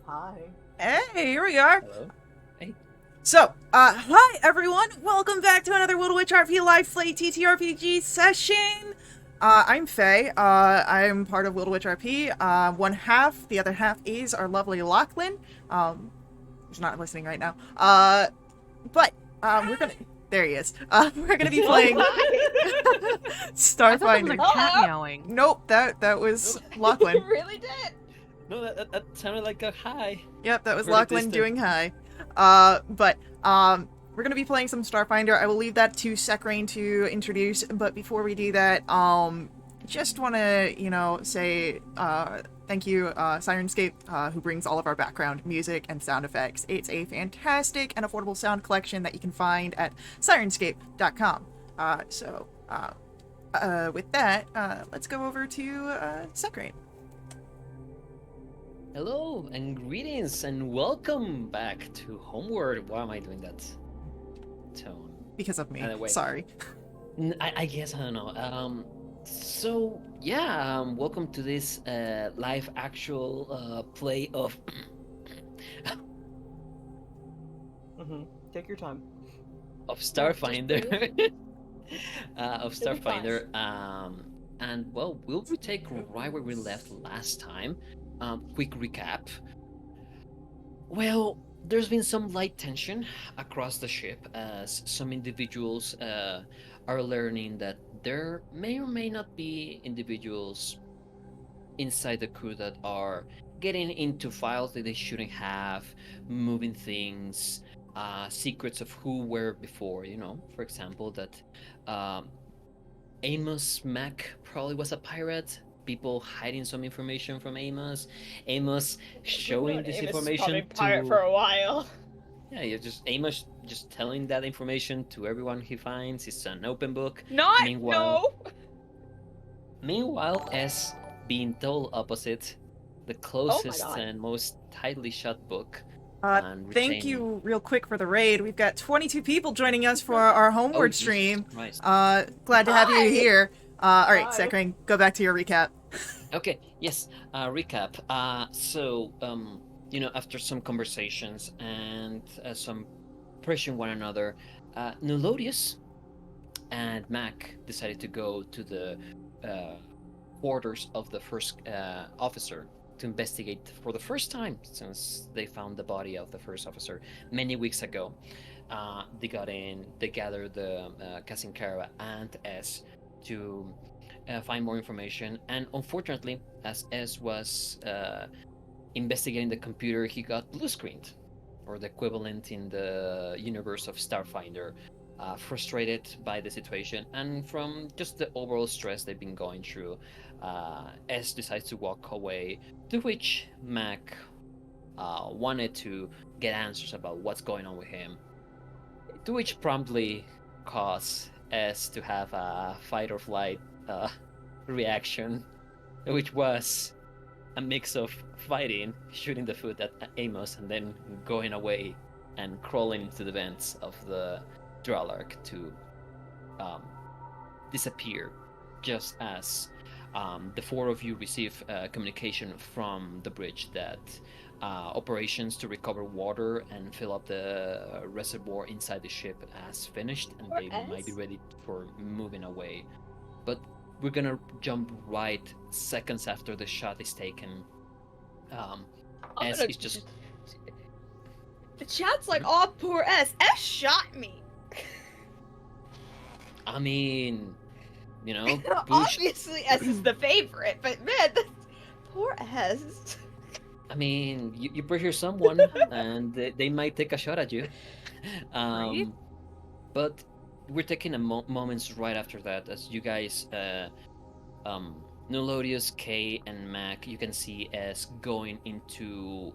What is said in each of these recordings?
Hi. Hey, here we are. Hello. Hey. So, hi everyone. Welcome back to another Little Witch RP Live Play TTRPG session. I'm Faye. I'm part of Little Witch RP. One half, the other half is our lovely Lachlan. Who's not listening right now. We're gonna. There he is. We're gonna be playing I thought that was Starfinder. a cat meowing. Nope, that was Lachlan. You really did. No, that sounded like a hi. Yep, that was Very Lachlan distant. doing hi. We're gonna be playing some Starfinder. I will leave that to Sekrain to introduce, but before we do that, just wanna, say, thank you, Sirenscape, who brings all of our background music and sound effects. It's a fantastic and affordable sound collection that you can find at Sirenscape.com. With that, let's go over to, Sekrain. Hello and greetings and welcome back to Homeward. Why am I doing that tone? Because of me. Anyway. Sorry. I guess I don't know. Welcome to this live actual play of Take your time. of Starfinder. Of Starfinder. And well, we'll retake right where we left last time. Quick recap. Well, there's been some light tension across the ship as some individuals are learning that there may or may not be individuals inside the crew that are getting into files that they shouldn't have, moving things, secrets of who were before, for example, that Amos Mac probably was a pirate. People hiding some information from Amos showing this information Pirate to for a while. yeah, Amos just telling that information to everyone he finds. It's an open book. Not Meanwhile- no. Meanwhile, S being total opposite, the closest God. and most tightly shut book. Thank retaining- you real quick for the raid. We've got 22 people joining us for our Homeward Jesus stream. Christ. Glad to have you Hi. here. Alright, Hi. Sekrain, go back to your recap. Okay, yes, recap. After some conversations and some pressuring one another, Nulodius and Mac decided to go to the quarters of the first officer to investigate for the first time since they found the body of the first officer many weeks ago. They got in, they gathered the Kasinkara and S to find more information, and unfortunately, as S was investigating the computer, he got blue screened, or the equivalent in the universe of Starfinder. Frustrated by the situation and from just the overall stress they've been going through, S decides to walk away, to which Mac wanted to get answers about what's going on with him, to which promptly caused S to have a fight or flight reaction, which was a mix of fighting, shooting the foot at Amos, and then going away and crawling into the vents of the Dralark to disappear, just as the four of you receive communication from the bridge that operations to recover water and fill up the reservoir inside the ship has finished, and they might be ready for moving away. But we're gonna jump right seconds after the shot is taken. S is just... The chat's like, oh, poor S. S shot me. I mean, Bush... Obviously, S is the favorite, but man, poor S. I mean, you pressure someone, and they might take a shot at you. Right? But we're taking a moments right after that, as you guys, Nulodius, Kay, and Mac, you can see as going into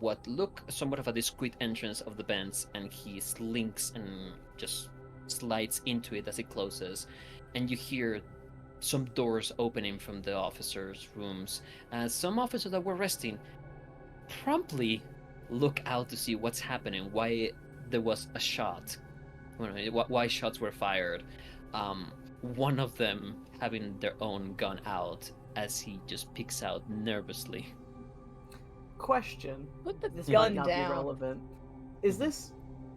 what look somewhat of a discreet entrance of the vents, and he slinks and just slides into it as it closes, and you hear some doors opening from the officers' rooms. Some officers that were resting promptly look out to see what's happening, why there was a shot, why shots were fired. One of them having their own gun out as he just peeks out nervously. question. Put the This gun might not down. be relevant. Is this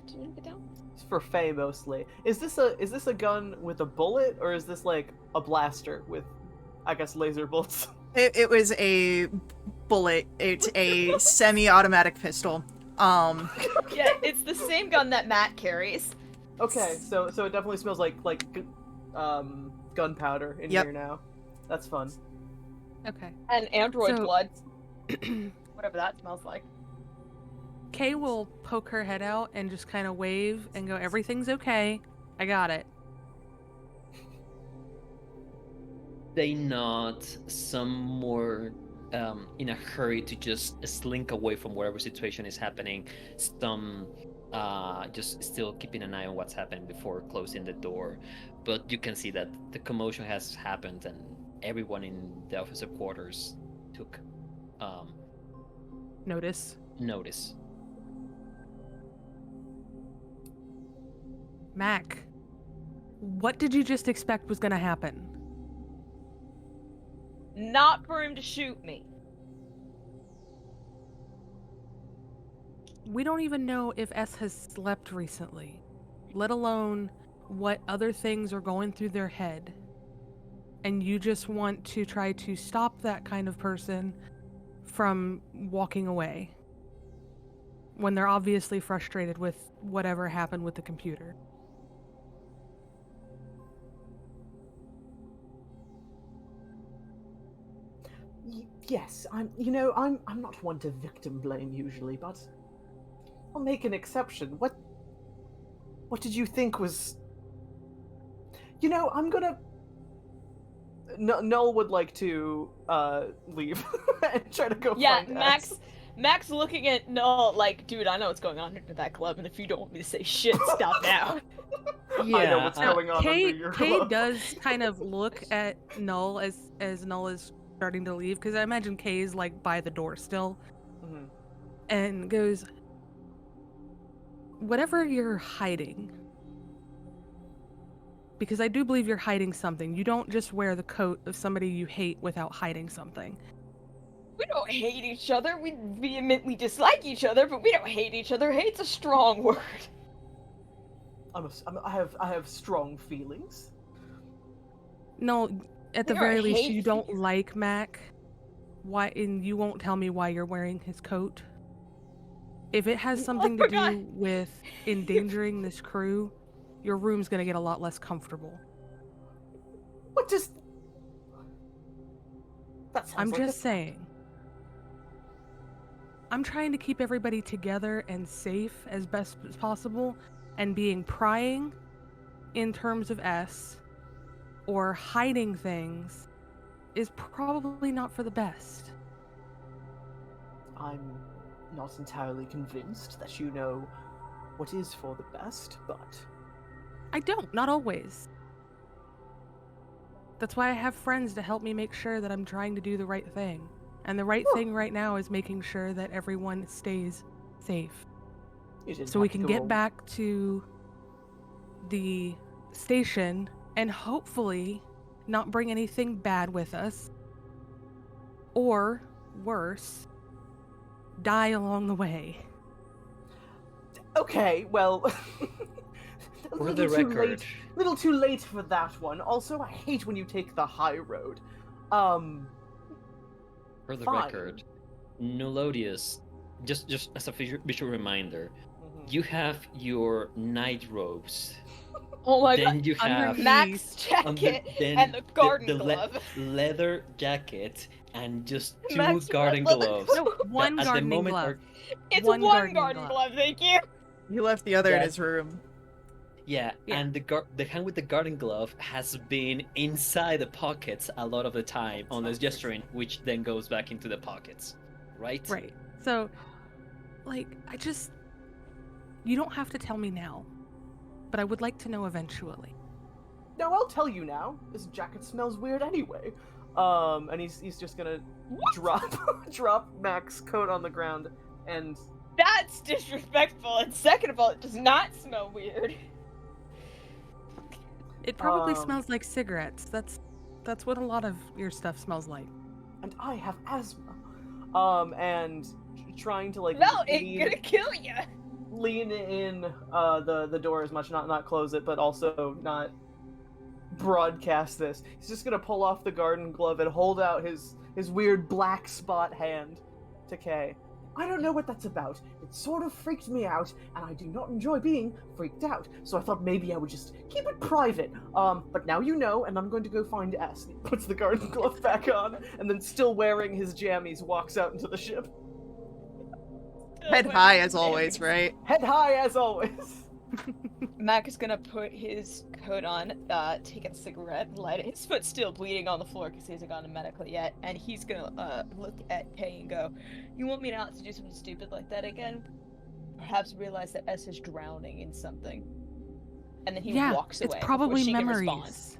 Did you get down? it's for Faye mostly? Is this a gun with a bullet, or is this like a blaster with, I guess, laser bolts? It was a bullet. It's a semi-automatic pistol. Yeah, it's the same gun that Matt carries. Okay, so it definitely smells like gunpowder in Yep. here now. That's fun. Okay. And android So- blood. Whatever that smells like. Kay will poke her head out and just kind of wave and go, "Everything's okay. I got it." They nod, some more in a hurry to just slink away from whatever situation is happening, some just still keeping an eye on what's happening before closing the door. But you can see that the commotion has happened and everyone in the officer quarters took Notice. notice. Mac, what did you just expect was going to happen? Not for him to shoot me. We don't even know if S has slept recently, let alone what other things are going through their head. And you just want to try to stop that kind of person from walking away when they're obviously frustrated with whatever happened with the computer. Yes, I'm not one to victim blame usually, but I'll make an exception. What did you think was? I'm gonna. Null would like to leave and try to go Yeah, find Max. X. Max looking at Null like, dude, I know what's going on at that club, and if you don't want me to say shit, stop now. I know what's going on Kay, under your Kay glove. does kind of look at Null as Null is starting to leave, because I imagine Kay is like by the door still, Mhm. and goes, "Whatever you're hiding, because I do believe you're hiding something. You don't just wear the coat of somebody you hate without hiding something. We don't hate each other. We vehemently dislike each other, but we don't hate each other. Hate's a strong word. I have strong feelings. No, at the You're a very least, hate you don't figure. like Mac. Why? And you won't tell me why you're wearing his coat. If it has something to forgot. do with endangering this crew, your room's gonna get a lot less comfortable. What does? That sounds I'm like just saying. I'm trying to keep everybody together and safe as best as possible, and being prying in terms of S or hiding things is probably not for the best. I'm not entirely convinced that you know what is for the best, but I don't, not always. That's why I have friends to help me make sure that I'm trying to do the right thing. And the right thing right now is making sure that everyone stays safe. you didn't So we have to can go get all- back to the station and hopefully not bring anything bad with us. Or, worse, die along the way. Okay, well, a For little the too record, late. Little too late for that one. Also, I hate when you take the high road. for the Fine. record, Nulodius, just as a visual reminder, Mhm. you have your night robes. Oh my god. Then you have Underneath. Max on jacket then and the garden the glove. leather jacket and just two Max garden leather gloves. No, one that at the gardening moment glove. are- It's one one gardening garden glove. glove, thank you. He left the other in Yeah. his room. Yeah, Yeah. and the hand with the garden glove has been inside the pockets a lot of the time on this gesturing, which then goes back into the pockets, right? Right. So, like, you don't have to tell me now, but I would like to know eventually. No, I'll tell you now. This jacket smells weird anyway. And he's just gonna drop Mac's coat on the ground and That's disrespectful. And second of all, it does not smell weird. It probably Um, smells like cigarettes. That's what a lot of your stuff smells like. I have asthma. And trying to like No, it's gonna kill you. lean in the door as much, not close it, but also not broadcast this. He's just gonna pull off the garden glove and hold out his weird black spot hand to Kay. I don't know what that's about. It sort of freaked me out, and I do not enjoy being freaked out. So I thought maybe I would just keep it private. But now you know, and I'm going to go find S. He puts the garden glove back on, and then still wearing his jammies, walks out into the ship. Head high as always, right? Head high as always. Mac is gonna put his coat on, take a cigarette, light it. His foot's still bleeding on the floor because he hasn't gone to medical yet, and he's gonna look at Kay and go, "You want me not to do something stupid like that again? Perhaps realize that S is drowning in something." And then he walks away. It's probably before she can memories.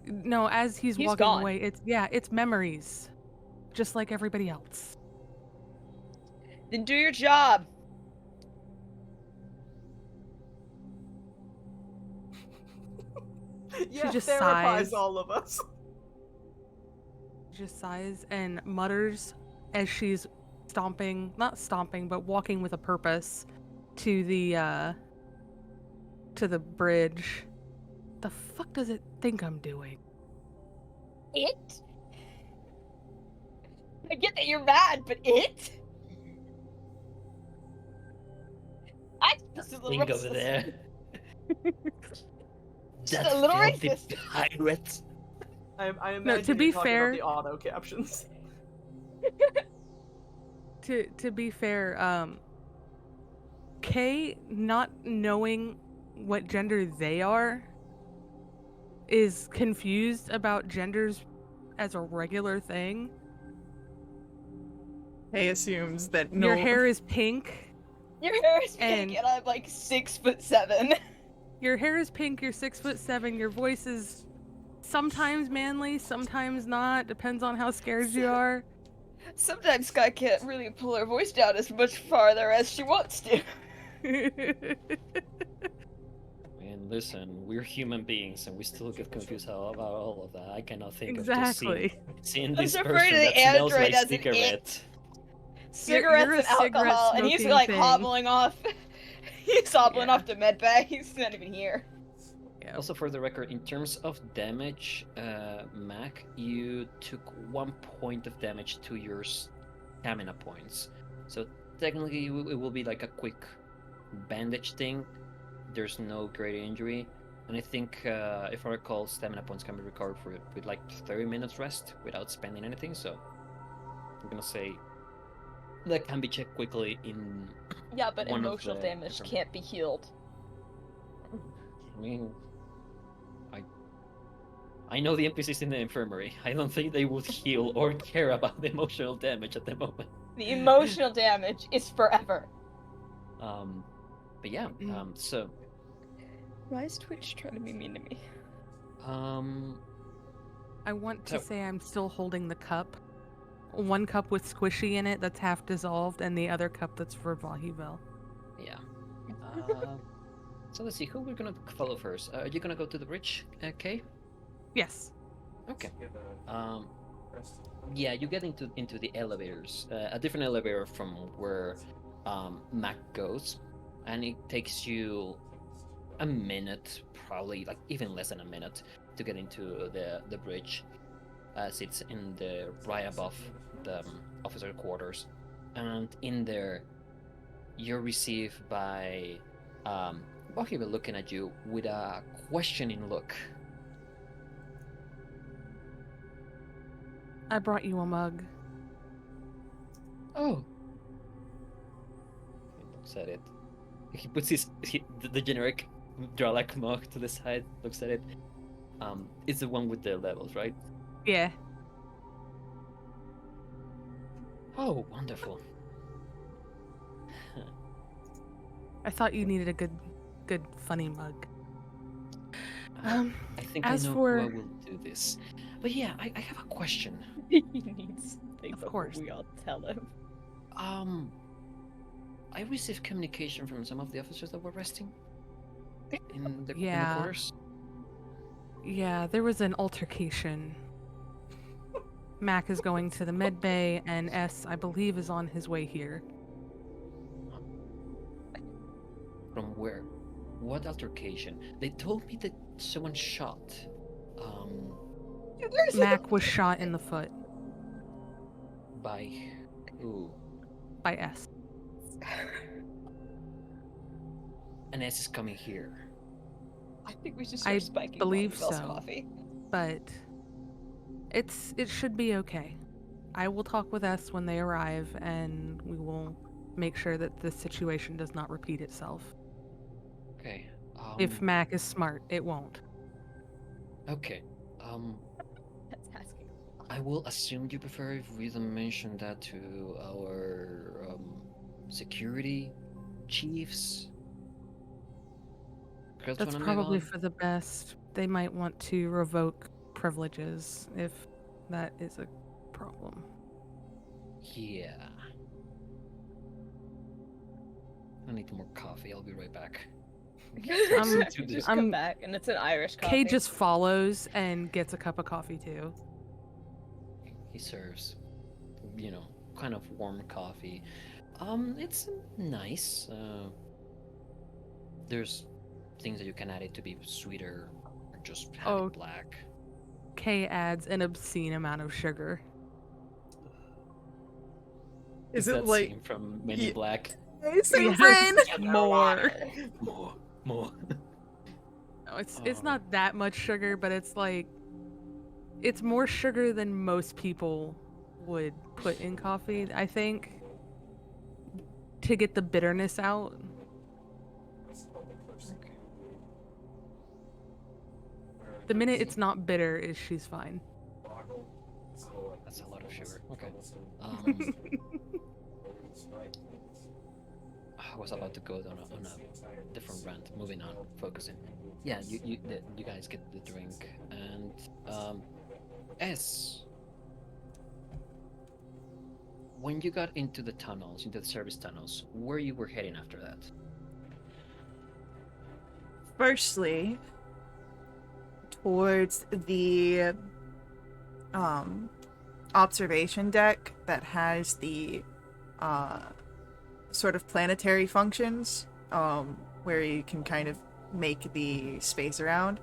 respond. No, as he's walking gone. away, it's memories, just like everybody else. Then do your job. Yeah, just therapize sighs. all of us. Just sighs and mutters as she's not stomping, but walking with a purpose to the bridge. The fuck does it think I'm doing? It? I get that you're mad, but it? I just a little Think over racist. there. Just That a little filthy racist. pirate. I imagine No, to you're be talking fair- about the auto captions. To be fair, Kay not knowing what gender they are is confused about genders as a regular thing. Kay assumes that no. Your hair is pink. Your hair is pink And- and I'm like 6'7". Your hair is pink, you're 6'7", your voice is sometimes manly, sometimes not, depends on how scared you are. Sometimes Sky can't really pull her voice down as much farther as she wants to. And listen, we're human beings, and we still get confused about all of that. I cannot think Exactly. of just seeing I'm this so person afraid of that the smells android like as an cigarette. Cigarettes you're a and alcohol, and he's cigarette-smoking like thing. hobbling off. He's hobbling Yeah. off to medbay. He's not even here. Yeah. Also, for the record, in terms of damage, Mac, you took 1 point of damage to your stamina points. So technically, it will be like a quick bandage thing. There's no great injury. And I think, if I recall, stamina points can be recovered with like 30 minutes rest without spending anything. So I'm gonna say that can be checked quickly in. Yeah, but One of emotional the damage different- can't be healed. I mean, I know the NPCs in the infirmary. I don't think they would heal or care about the emotional damage at the moment. The emotional damage is forever. But yeah, so, Why is Twitch trying to be mean to me? I want to So- say I'm still holding the cup. One cup with squishy in it that's half dissolved, and the other cup that's for Vahivel. yeah. So let's see, who we're gonna follow first? Are you gonna go to the bridge, Kay? Yes. Okay. Yeah, you get into the elevators, a different elevator from where Mac goes, and it takes you a minute, probably like even less than a minute, to get into the bridge, as it's in the right above the officer quarters, and in there, you're received by Wahiba looking at you with a questioning look. I brought you a mug. Oh. He looks at it. He puts the generic Dralak mug to the side, looks at it. It's the one with the levels, right? Yeah. Oh, wonderful. I thought you needed a good funny mug. I think I as know for- who I will do this. But yeah, I have a question. He needs something Of before course. we all tell him. I received communication from some of the officers that were resting in the Yeah. quarters. Yeah, there was an altercation. Mac is going to the med bay, and S, I believe, is on his way here. From where? What altercation? They told me that someone shot. Mac was shot in the foot By who? by S. And S is coming here. I think we should I start spiking believe Bell's so. coffee. But it should be okay. I will talk with S when they arrive, and we will make sure that this situation does not repeat itself. Okay. If Mac is smart, it won't. Okay. That's asking. I will assume you prefer if we don't mention that to our security chiefs. That's probably for the best. They might want to revoke privileges if that is a problem. Yeah. I need more coffee. I'll be right back. Just come back, and it's an Irish coffee. Kay just follows and gets a cup of coffee too. He serves, kind of warm coffee. It's nice. There's things that you can add it to be sweeter, or just have it black. Kay adds an obscene amount of sugar. Is it that like scene from Men in Black? Same Yes. brain? More. More. No, it's not that much sugar, but it's like it's more sugar than most people would put in coffee, I think, to get the bitterness out. The minute it's not bitter, she's fine. That's a lot of sugar. Okay. I was about to go on a different rant. Moving on, focusing. Yeah, you guys get the drink, and S. When you got into the tunnels, into the service tunnels, where you were heading after that? Firstly, towards the observation deck that has the sort of planetary functions, where you can kind of make the space around.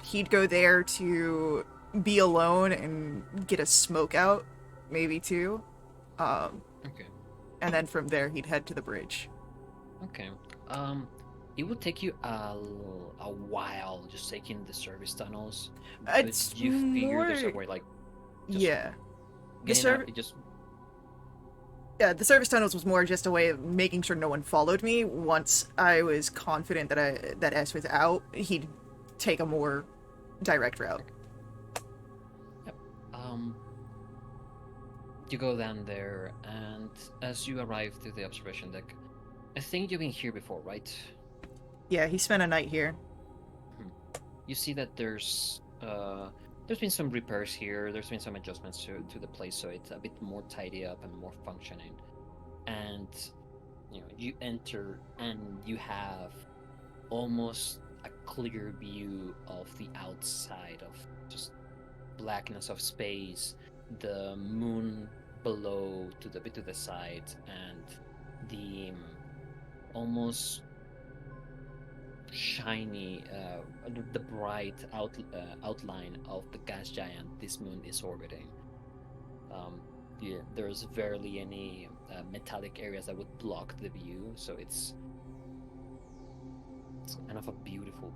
He'd go there to be alone and get a smoke out, maybe too. Okay. And then from there he'd head to the bridge. Okay. It would take you a while just taking the service tunnels. But It's you figure there's a more- way, like, Yeah. The getting out, it just Yeah, the service tunnels was more just a way of making sure no one followed me. Once I was confident that S was out, he'd take a more direct route. you go down there, and as you arrive to the observation deck, I think you've been here before, right? Yeah, he spent a night here. You see that there's been some repairs here. There's been some adjustments to the place, so it's a bit more tidy up and more functioning. And you enter, and you have almost a clear view of the outside of just blackness of space, the moon below to the side, and the almost shiny, the bright outline of the gas giant this moon is orbiting. There's barely any metallic areas that would block the view, so it's kind of a beautiful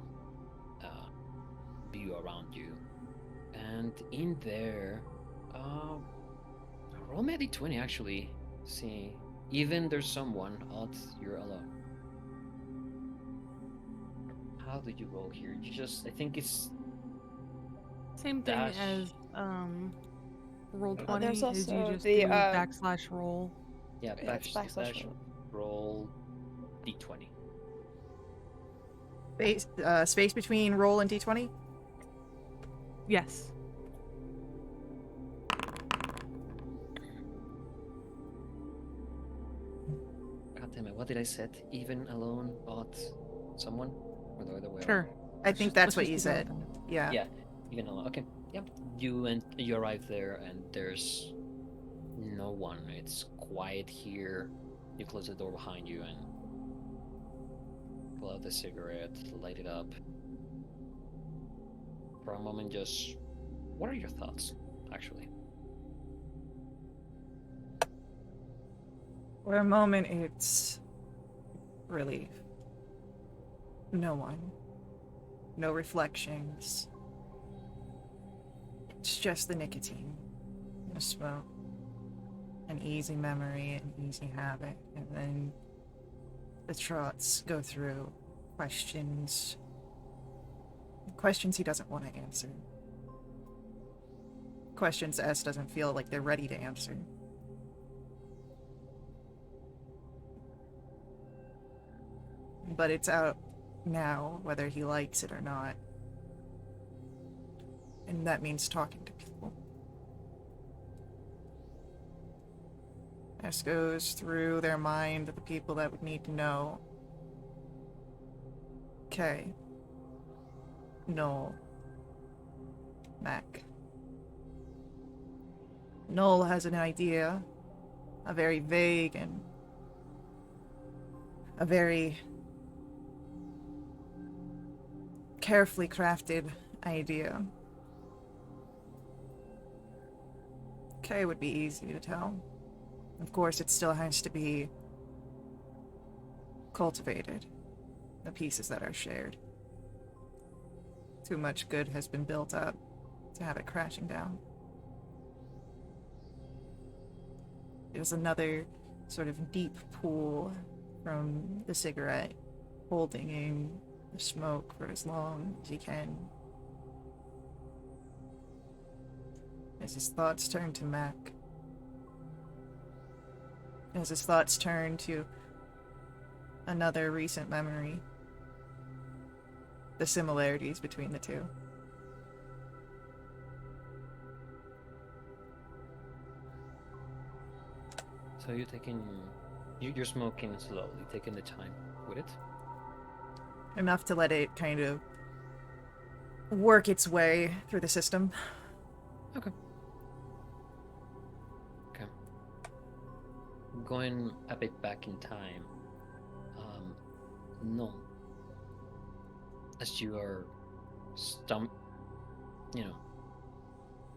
view around you. And in there, roll me a d20 actually. See, even there's someone, odds you're alone. How did you roll here? I think it's Same thing dash. as roll 20 there's is you also just the, do backslash roll. yeah, Yeah, it's backslash roll d20. Space between roll and d20? Yes. God damn it! What did I set? Even, alone, odd, someone, or the other way? Sure. I think that's what you said. Yeah. Yeah, even alone. Okay. Yep. You arrive there, and there's no one. It's quiet here. You close the door behind you and pull out the cigarette, light it up. For a moment, just what are your thoughts, actually? For a moment, it's relief. No one. No reflections. It's just the nicotine, the smoke, an easy memory, an easy habit, and then the trots go through questions he doesn't want to answer. Questions S doesn't feel like they're ready to answer. But it's out now, whether he likes it or not. And that means talking to people. S goes through their mind the people that would need to know. Kay. Noel. Mac. Noel has an idea, a very vague and a very carefully crafted idea. Kay would be easy to tell. Of course, it still has to be cultivated, the pieces that are shared. Too much good has been built up to have it crashing down. There's another sort of deep pool from the cigarette, holding in the smoke for as long as he can. As his thoughts turn to Mac. As his thoughts turn to another recent memory. The similarities between the two. So you're smoking slowly, taking the time with it. Enough to let it kind of work its way through the system. Okay. Going a bit back in time. No. As you are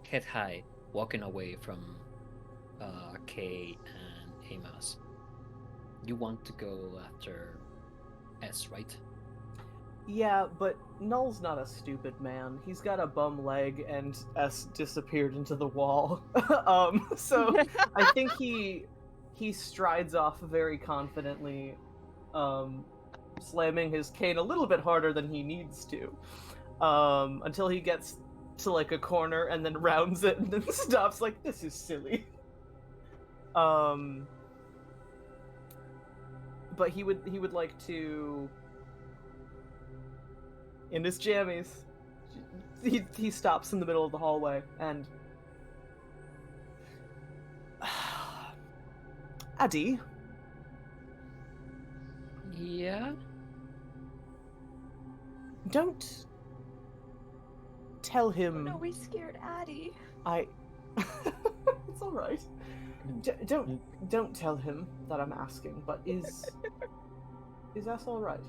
head high, walking away from Kay and Amos. You want to go after S, right? Yeah, but Null's not a stupid man. He's got a bum leg, and S disappeared into the wall. So I think he strides off very confidently, slamming his cane a little bit harder than he needs to, until he gets to like a corner and then rounds it and then stops. Like, this is silly. But he would like to. In his jammies, he stops in the middle of the hallway and... Addy? Yeah? Don't tell him... No, we scared Addie. It's alright. Don't tell him that I'm asking, but is that alright?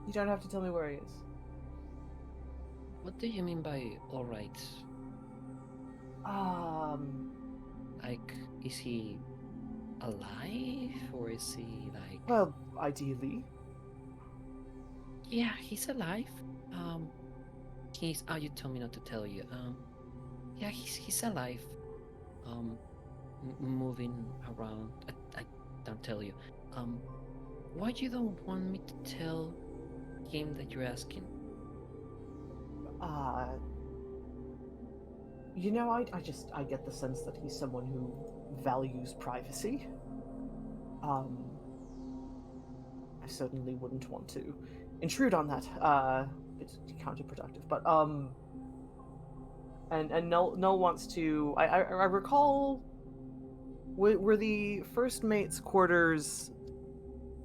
You don't have to tell me where he is. What do you mean by alright? Like, is he alive? Or is he like... Well, ideally. Yeah, he's alive. You told me not to tell you. Yeah, he's alive. Moving around. I don't tell you. Why you don't want me to tell him that you're asking? You know, I get the sense that he's someone who values privacy. I certainly wouldn't want to intrude on that. It's counterproductive, but and Null wants to. I recall. Were the first mate's quarters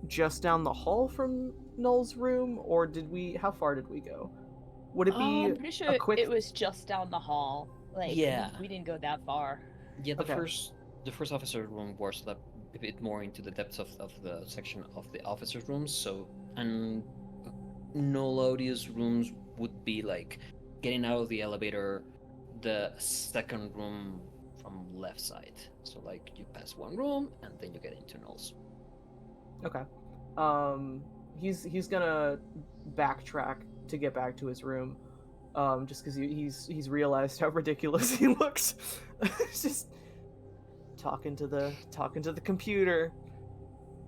just down the hall from Null's room, or did we? How far did we go? Would it be I'm pretty sure a quick? it was just down the hall. Like, Yeah. we didn't go that far. Yeah, Okay. the first officer room was a bit more into the depths of the section of the officers' rooms. So, and Nolodius rooms would be like getting out of the elevator, the second room from left side. So like you pass one room and then you get into Noel's. Okay. He's gonna backtrack to get back to his room, just because he's realized how ridiculous he looks. Just talking to the computer,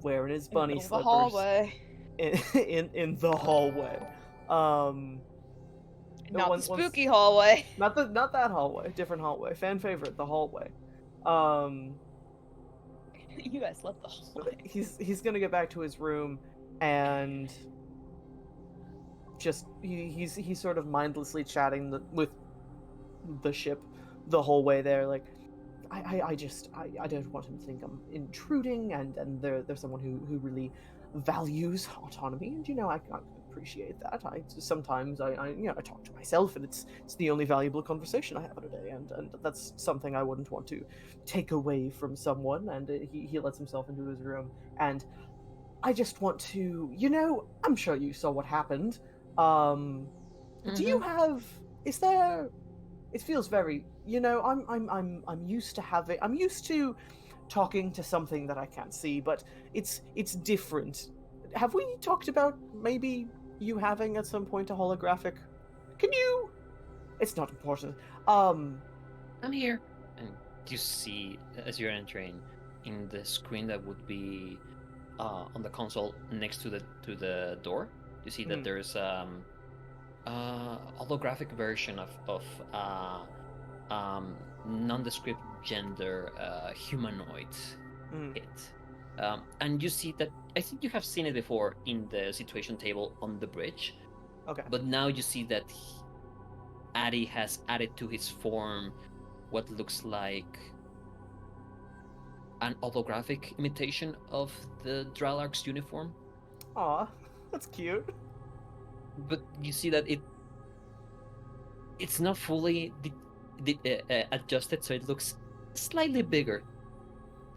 wearing his bunny In the slippers hallway. in the hallway. Not once- the spooky hallway. Not that hallway, different hallway. Fan favorite, the hallway. You guys love the hallway. He's gonna get back to his room and just he's sort of mindlessly chatting with the ship the whole way there. Like, I don't want him to think I'm intruding, and there's someone who really values autonomy, and I appreciate that. Sometimes I talk to myself, and it's the only valuable conversation I have in a day, and that's something I wouldn't want to take away from someone. And he lets himself into his room, and I just want to, I'm sure you saw what happened. Do you have? Is there? It feels very, I'm used to talking to something that I can't see, but it's different. Have we talked about maybe you having at some point a holographic? Can you? It's not important. I'm here. And you see, as you're entering, in the screen that would be on the console next to the door, you see that there's holographic version of nondescript gender humanoid it. And you see that, I think you have seen it before in the situation table on the bridge. Okay. But now you see that Addy has added to his form what looks like an holographic imitation of the Dralark's uniform. Aw, that's cute. But you see that it's not fully adjusted, so it looks slightly bigger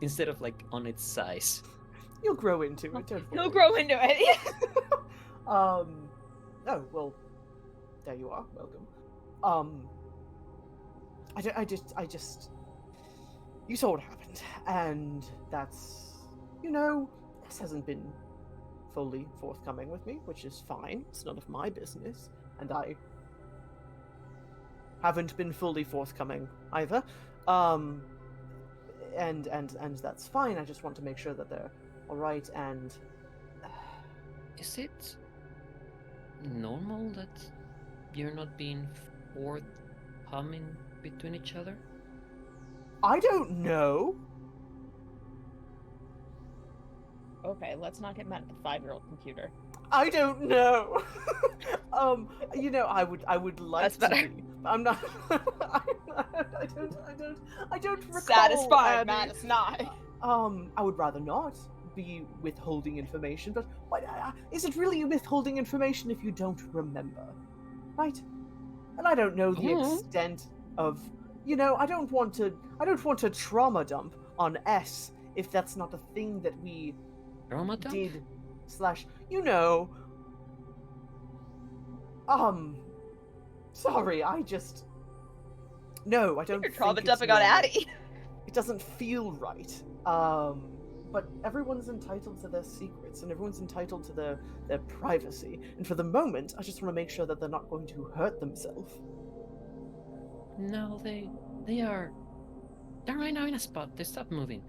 instead of like on its size. You'll grow into it. Don't He'll worry. grow into it. Oh well, there you are. Welcome. I just, you saw what happened, and that's, this hasn't been fully forthcoming with me, which is fine. It's none of my business, and I haven't been fully forthcoming either. And that's fine. I just want to make sure that they're all right. And Is it normal that you're not being forthcoming between each other? I don't know. Okay, let's not get mad at the 5-year-old computer. I don't know. I would like That's to better. be. I'm not. I don't recall. Satisfied, Annie. man, it's not. I would rather not be withholding information, but is it really withholding information if you don't remember, right? And I don't know the extent of, I don't want to trauma dump on S if that's not a thing that we Trauma dump? did / sorry, no, I don't You're think trauma it's dumping on normal. Addy. It doesn't feel right. But everyone's entitled to their secrets, and everyone's entitled to their privacy. And for the moment, I just want to make sure that they're not going to hurt themselves. No, they are. They're right now in a spot. They stopped moving.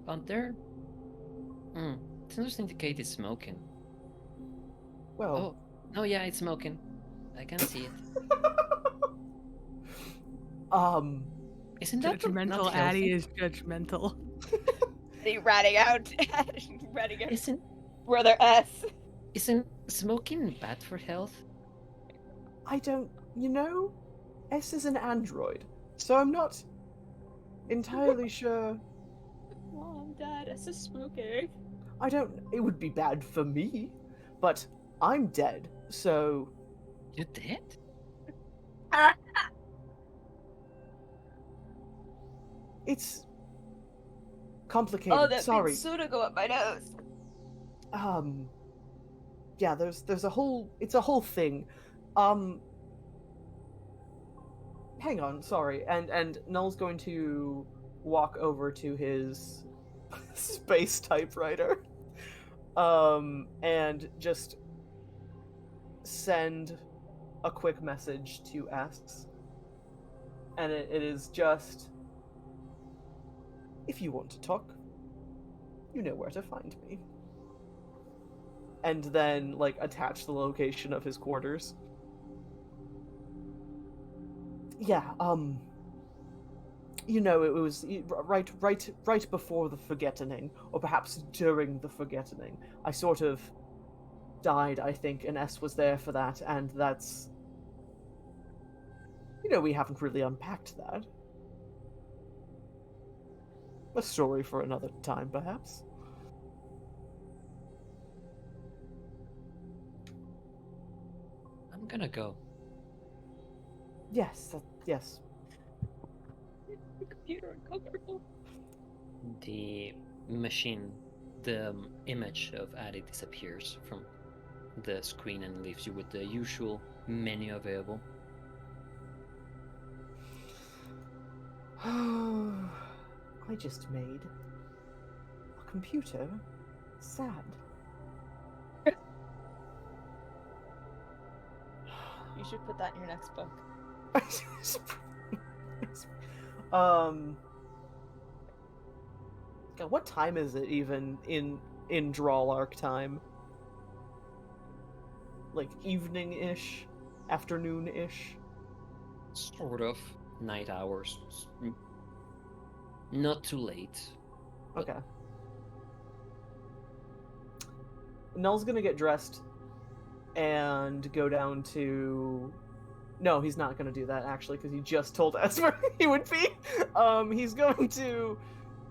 But they're. Seems to indicate it's smoking. Well, Oh, no, yeah, it's smoking. I can see it. Isn't that Judgmental not Addy healthy? is judgmental. They ratting out. ratting out. Isn't Brother S. isn't smoking bad for health? I don't, S is an android, so I'm not entirely sure. Mom, Dad, S is smoking. It would be bad for me, but I'm dead, so You dead? It's complicated. Oh, that Sorry. big soda go up my nose. Yeah, there's a whole, it's a whole thing. Hang on, sorry. And Null's going to walk over to his space typewriter. And just send a quick message to S. And it is just, if you want to talk, you know where to find me. And then, like, attach the location of his quarters. Yeah, you know, it was right before the forgetting, or perhaps during the forgetting. I sort of died, I think, and S was there for that, and that's... You know, we haven't really unpacked that. A story for another time, perhaps. I'm gonna go. Yes, yes. Computer uncomfortable. The machine, the image of Addy disappears from the screen and leaves you with the usual menu available. I just made a computer sad. You should put that in your next book. God, what time is it even in Drawlark time? Like evening-ish, afternoon-ish. Sort of night hours. Not too late. Okay. Null's gonna get dressed and go down to... No, he's not gonna do that, actually, because he just told us where he would be. He's going to...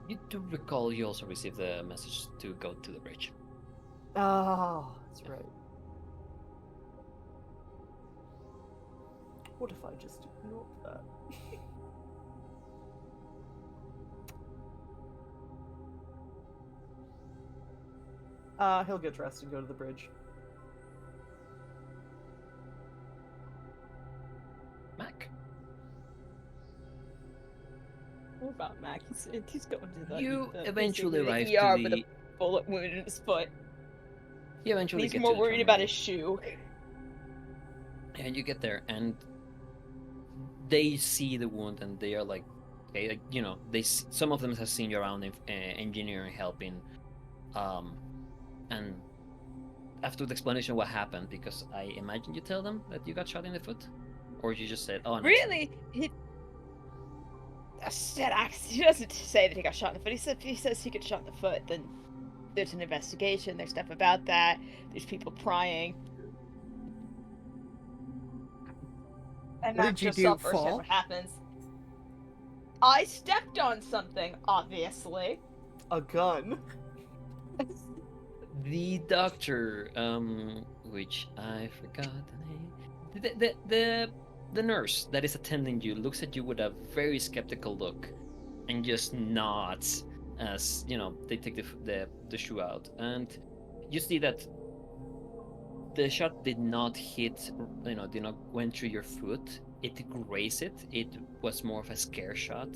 You do recall you also received the message to go to the bridge. Oh, that's right. What if I just ignored that? He'll get dressed and go to the bridge. Mac? What about Mac? He's going to the You the eventually arrive ER to with the... a bullet wound in his foot. You eventually He's get more to the worried about terminal. his shoe. And you get there, and they see the wound, and they are like, okay, like, you know, some of them have seen you around engineering helping, and after the explanation of what happened, because I imagine you tell them that you got shot in the foot, or you just said, "Oh, no." Really? He doesn't say that he got shot in the foot. He says he got shot in the foot. Then there's an investigation. There's stuff about that. There's people prying. And What Mac did you just do, saw firsthand fall? what happens. I stepped on something, obviously. A gun? The doctor, which I forgot the name, the nurse that is attending you looks at you with a very skeptical look, and just nods as you know they take the shoe out, and you see that the shot did not hit, did not went through your foot. It grazed it. It was more of a scare shot,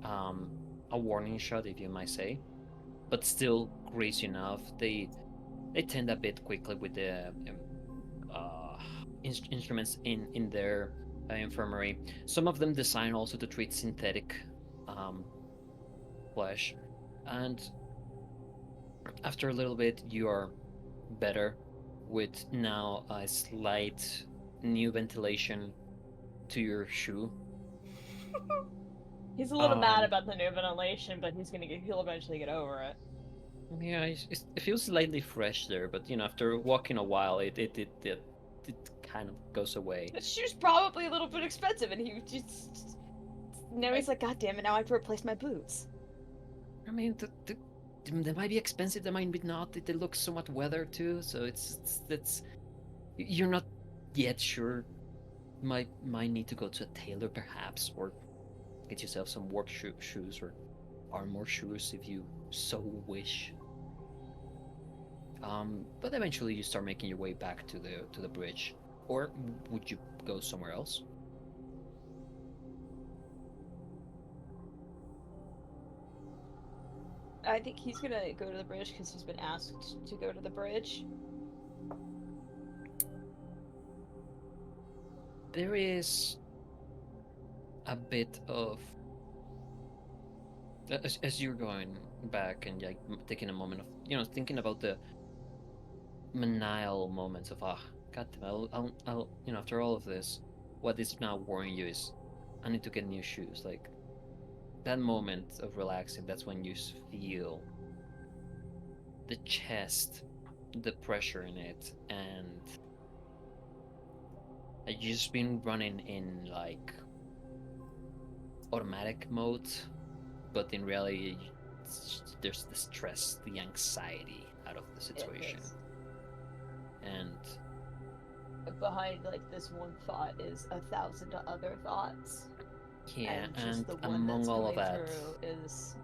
a warning shot, if you might say, but still grazed enough. They tend a bit quickly with the instruments in their infirmary. Some of them design also to treat synthetic flesh, and after a little bit, you are better, with now a slight new ventilation to your shoe. He's a little mad about the new ventilation, but he'll eventually get over it. Yeah, it feels slightly fresh there, but after walking a while, it kind of goes away. The shoe's probably a little bit expensive, and he just now he's like, God damn it! Now I have to replace my boots. I mean, they might be expensive, they might be not. They look somewhat weathered too, so it's you're not yet sure might need to go to a tailor perhaps, or get yourself some work shoes or armor shoes if you so wish. But eventually you start making your way back to the bridge, or would you go somewhere else? I think he's gonna go to the bridge because he's been asked to go to the bridge. There is a bit of as you're going back and like taking a moment of thinking about the manial moments of god damn, I'll after all of this, what is now worrying you is I need to get new shoes. Like that moment of relaxing, that's when you feel the chest, the pressure in it, and you've just been running in like automatic mode, but in reality there's the stress, the anxiety out of the situation. And behind like this one thought is 1,000 other thoughts. yeah, And just and the one among that's all of coming that through is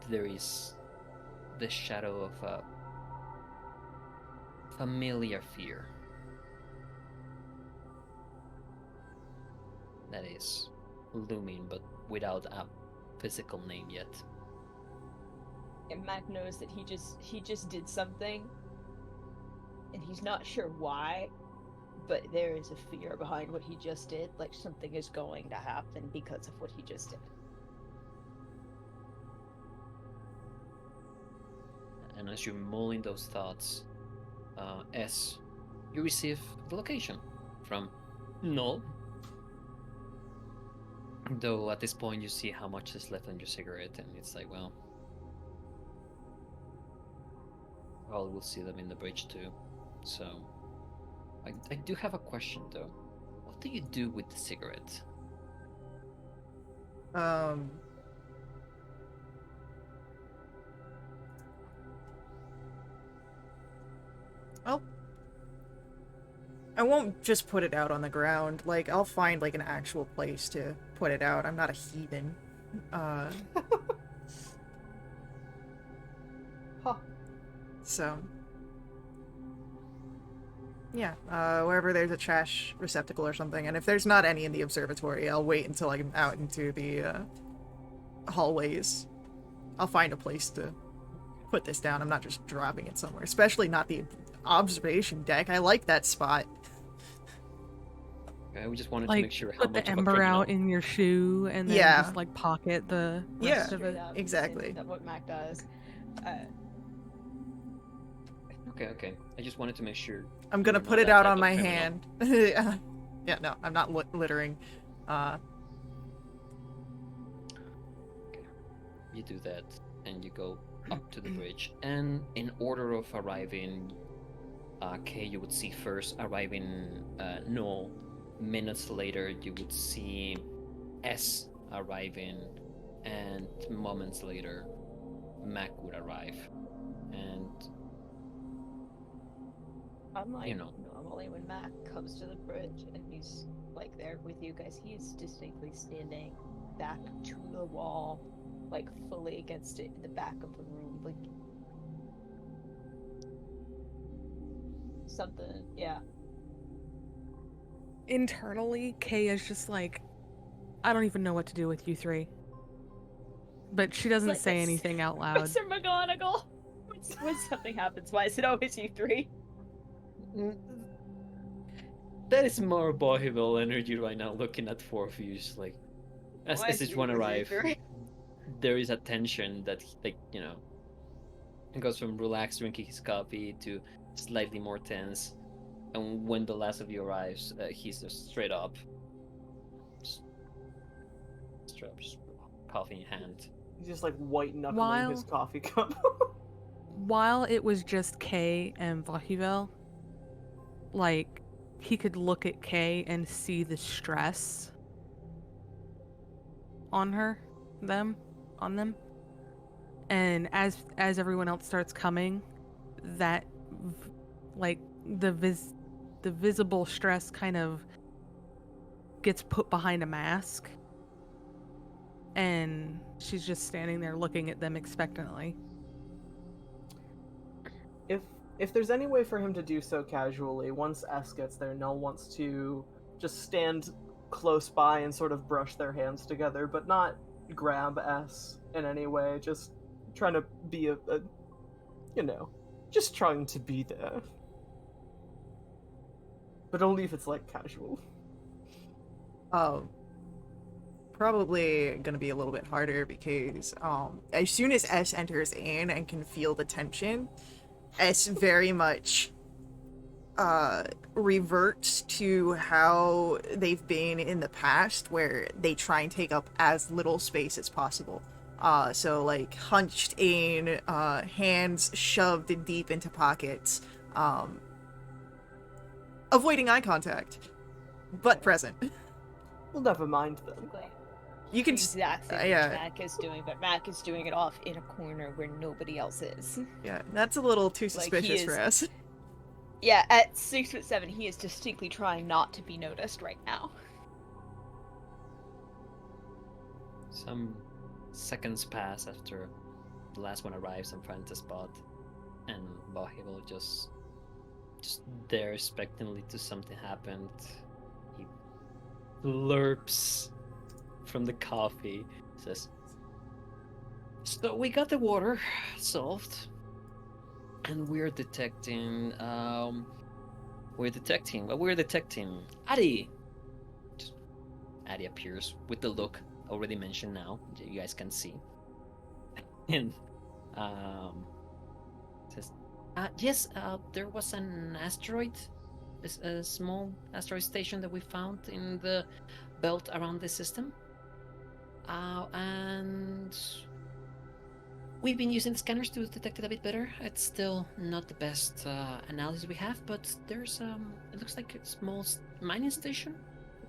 there is the shadow of a familiar fear that is looming, but without a physical name yet. and Mac knows that he just did something and he's not sure why, but there is a fear behind what he just did, like something is going to happen because of what he just did. And as you're mulling those thoughts, you receive the location from Null. Though at this point you see how much is left on your cigarette, and it's like, well, we'll see them in the bridge too. So, I do have a question though. What do you do with the cigarette? Well, I won't just put it out on the ground. Like, I'll find, like, an actual place to put it out. I'm not a heathen. Huh. So... yeah, wherever there's a trash receptacle or something. And if there's not any in the observatory, I'll wait until I'm out into the, hallways. I'll find a place to put this down. I'm not just dropping it somewhere. Especially not the observation deck. I like that spot. Okay, we just wanted Like, to make sure how put much the of a ember criminal. out in your shoe and then Yeah. just like pocket the Yeah. rest of it. Straight up, exactly. That's what Mac does. Okay. I just wanted to make sure. I'm gonna you're put not it that out type on of my criminal. hand. Yeah, no, I'm not littering. You do that, and you go up to the bridge. And in order of arriving, K, you would see first arriving Null. Minutes later, you would see S arriving, and moments later, Mac would arrive. And I'm like, You know. normally when Mac comes to the bridge and he's like there with you guys, he's distinctly standing back to the wall, like fully against it in the back of the room, like something, yeah. Internally, Kay is just like, I don't even know what to do with you three. But she doesn't like say this. anything out loud. Mr. McGonagall! When something happens, why is it always you three? that is more bohemian energy right now, looking at four of you, just like as Why is each it one always you arrive, three? there is a tension that, like, it goes from relaxed drinking his coffee to slightly more tense. And when the last of you arrives, he's just straight up, just coffee in hand. He's just like white knuckling his coffee cup. While it was just Kay and Vahivel, like, he could look at Kay and see the stress on them. And as everyone else starts coming, that like the visible stress kind of gets put behind a mask. And she's just standing there looking at them expectantly. If there's any way for him to do so casually, once S gets there, Nell wants to just stand close by and sort of brush their hands together, but not grab S in any way, just trying to be a just trying to be there. But only if it's, like, casual. Oh. Probably gonna be a little bit harder because as soon as S enters in and can feel the tension, S very much reverts to how they've been in the past, where they try and take up as little space as possible. So like hunched in, hands shoved deep into pockets, avoiding eye contact, but present. Well, never mind then. You can exactly what yeah. Mac is doing, but Mac is doing it off in a corner where nobody else is. Yeah, that's a little too suspicious for us. Yeah, at 6'7", he is distinctly trying not to be noticed right now. Some seconds pass after the last one arrives and finds the spot, and Bahibal just there expectantly to something happened. He slurps from the coffee, says, "So we got the water solved, and we're detecting what we're detecting. Addy!" Addy appears with the look already mentioned now, that you guys can see. And says, yes, there was an asteroid, a small asteroid station that we found in the belt around the system. And we've been using the scanners to detect it a bit better. It's still not the best analysis we have, but there's it looks like a small mining station,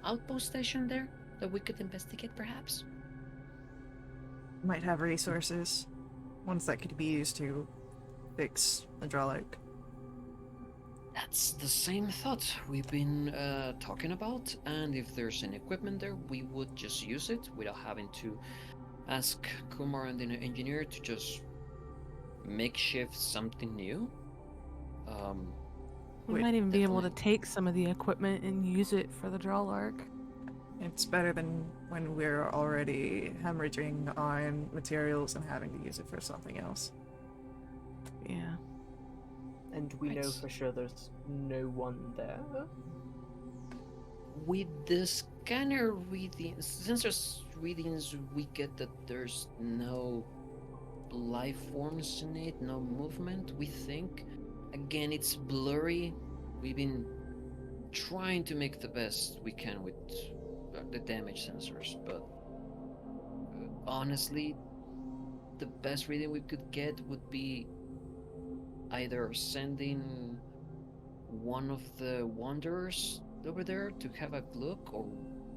outpost station there that we could investigate, perhaps. Might have resources, ones that could be used to fix hydraulic. That's the same thought we've been talking about, and if there's any equipment there, we would just use it without having to ask Kumar and the engineer to just makeshift something new. We might even be able to take some of the equipment and use it for the Drawlark. It's better than when we're already hemorrhaging on materials and having to use it for something else. Yeah. And we know for sure there's no one there. With the scanner readings, sensors readings, we get that there's no life forms in it, no movement, we think. Again, it's blurry. We've been trying to make the best we can with the damage sensors, but honestly, the best reading we could get would be either sending one of the wanderers over there to have a look, or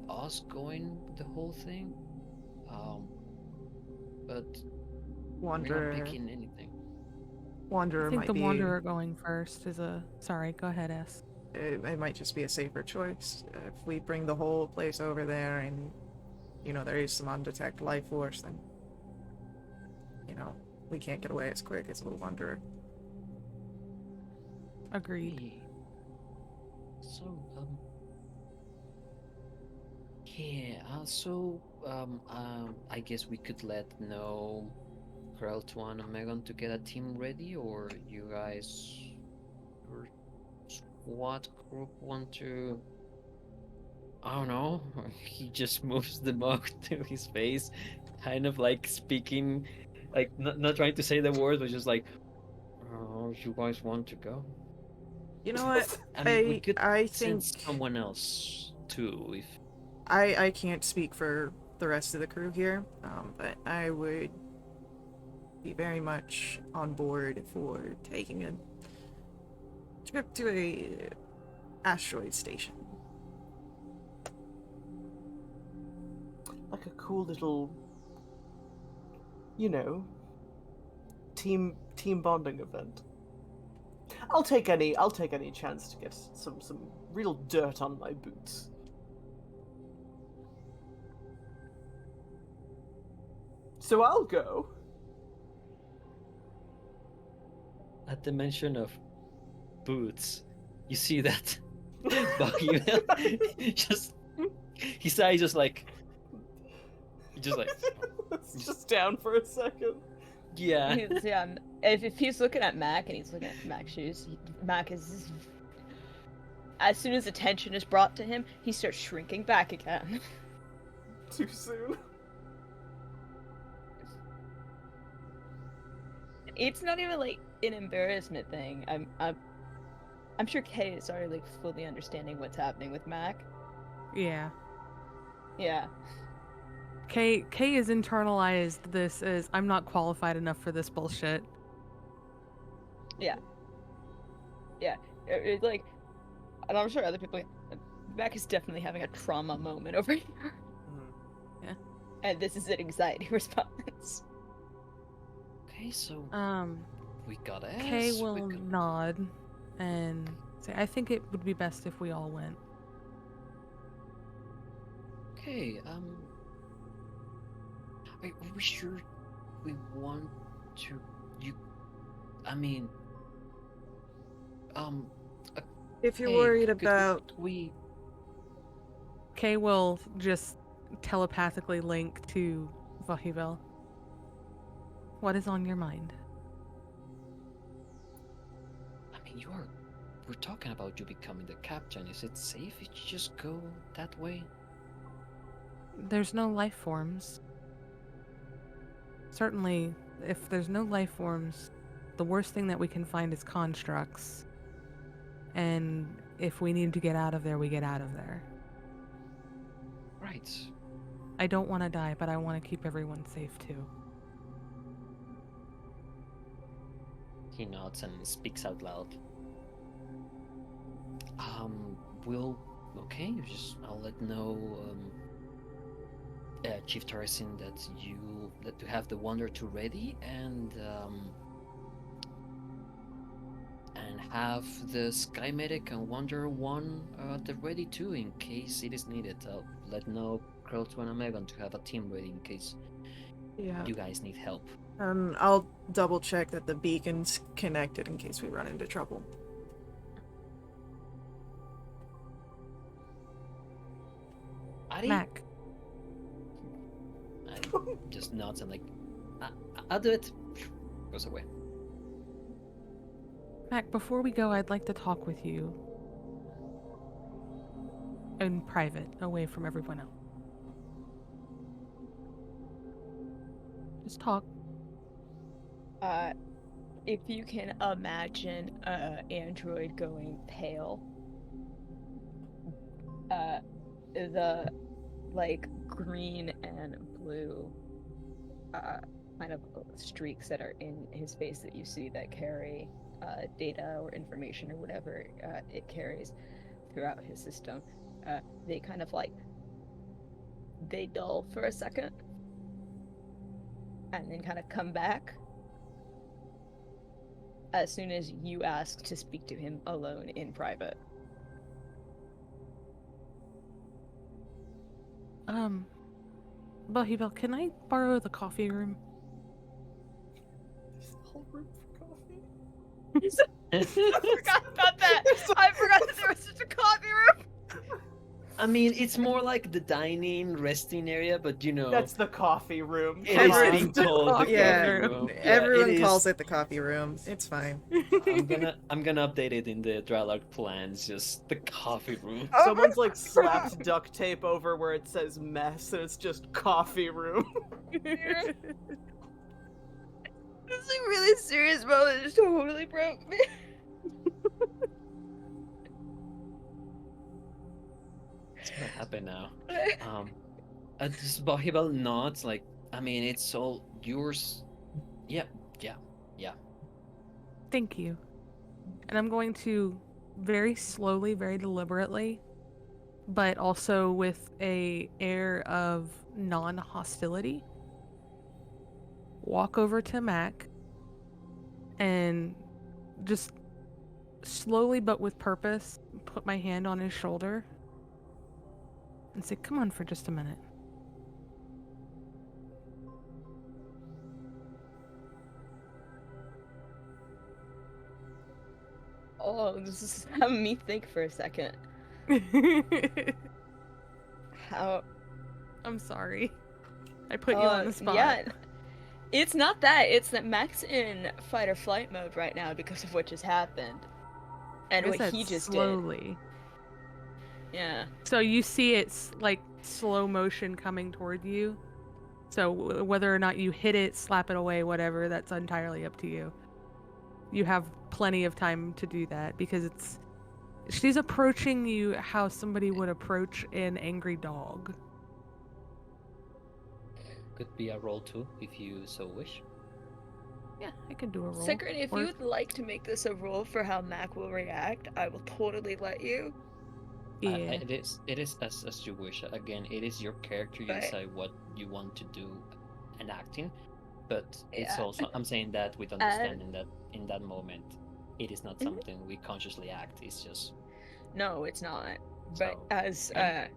us going with the whole thing. But Wanderer. we're not picking anything. Wanderer I think might the be. Wanderer going first is a... Sorry, go ahead, S. It might just be a safer choice. If we bring the whole place over there and, there is some undetected life force, then, we can't get away as quick as the Wanderer. Agreed. So, I guess we could know Kreltuan and Megan to get a team ready, or you guys, your squad group want to... I don't know. He just moves the mug to his face, kind of like speaking, like not trying to say the words, but just like, "Oh, you guys want to go?" You know what? I mean, we could I send think someone else too, if... I can't speak for the rest of the crew here, but I would be very much on board for taking a trip to a asteroid station. Like a cool little, team bonding event. I'll take any chance to get some real dirt on my boots. So I'll go. At the mention of boots, you see that Bucky just his eyes just like It's just down for a second. yeah. Yeah, if he's looking at Mac and he's looking at Mac's shoes, Mac is. As soon as attention is brought to him, he starts shrinking back again. Too soon. It's not even like an embarrassment thing. I'm sure Kay is already like fully understanding what's happening with Mac. Yeah. Yeah. Kay has internalized this as I'm not qualified enough for this bullshit. Yeah. It's like, and I'm sure other people. Mac is definitely having a trauma moment over here, Yeah. and this is an anxiety response. Okay, so we got S. Kay we will got- nod and say, I think it would be best if we all went. Okay, are we sure we want to? I mean, If you're hey, worried could about we? Kay will just telepathically link to Vahibel. What is on your mind? I mean, we're talking about you becoming the captain. Is it safe if you just go that way? There's no life forms. Certainly, if there's no life forms, the worst thing that we can find is constructs. And if we need to get out of there, we get out of there. Right. I don't want to die, but I want to keep everyone safe too. He nods and speaks out loud. Okay, I'll let know, Chief Terracin that you have the Wonder 2 ready and have the Sky Medic and Wonder 1 at the ready too in case it is needed. I'll let know Krelto and Megan to have a team ready in case yeah, you guys need help. and I'll double check that the beacon's connected in case we run into trouble. Ari? Mac, And just nods and like, I'll do it. Goes away. Mac, before we go, I'd like to talk with you. In private, away from everyone else. Just talk. If you can imagine android going pale, the like green and blue kind of streaks that are in his face that you see that carry data or information or whatever it carries throughout his system, they kind of like they dull for a second and then kind of come back as soon as you ask to speak to him alone in private. Bahibel, can I borrow the coffee room? There's the whole room for coffee. I forgot about that. I forgot that there was such a coffee room. I mean, it's more like the dining, resting area, but you know, That's the coffee room. it Come is on. being called the Yeah, coffee room. Yeah, everyone it calls is. it the coffee room. It's fine. I'm gonna update it in the Drylark plans. Just the coffee room. Someone's like slapped duct tape over where it says mess, and it's just coffee room. This is a really serious moment. It just totally broke me. What's gonna happen now? This Bahibal nods like, I mean, it's all yours. Yep, yeah. Thank you. And I'm going to very slowly, very deliberately, but also with a air of non-hostility, walk over to Mac and just slowly but with purpose put my hand on his shoulder and say, come on for just a minute. Oh, this is having me think for a second. How? I'm sorry. I put you on the spot. Yeah. It's not that. It's that Mac's in fight or flight mode right now because of what just happened. And I what said he just slowly. did. Yeah. So you see it's like slow motion coming toward you. So whether or not you hit it, slap it away, whatever, that's entirely up to you. You have plenty of time to do that because she's approaching you how somebody would approach an angry dog. Could be a roll too, if you so wish. Yeah, I can do a roll. Sigrid, if Or- you would like to make this a roll for how Mac will react, I will totally let you. Yeah. It is as you wish. Again, it is your character. You Right. decide what you want to do and acting. But it's Yeah. also, I'm saying that with understanding that in that moment, it is not something we consciously act. It's just No, it's not. But So, as okay.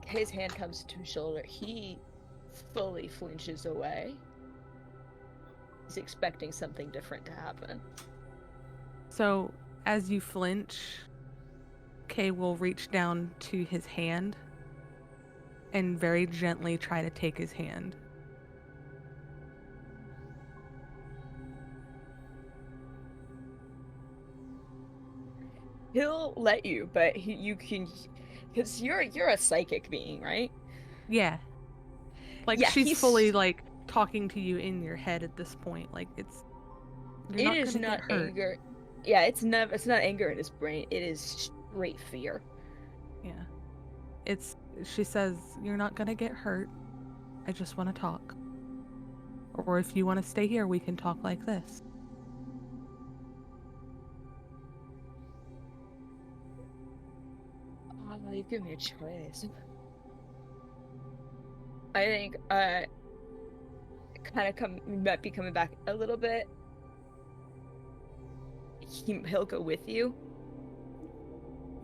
his hand comes to his shoulder, he fully flinches away. He's expecting something different to happen. So as you flinch, Kay will reach down to his hand and very gently try to take his hand. He'll let you, but you can, because you're a psychic being, right? Yeah. Like Yeah, she's he's- fully like talking to you in your head at this point. Like you're not It is gonna not get hurt. anger. Yeah, it's not anger in his brain. It is straight fear. Yeah. She says, "You're not gonna get hurt. I just want to talk. Or if you want to stay here, we can talk like this." Oh, you give me a choice. I think kind of might be coming back a little bit. He'll go with you.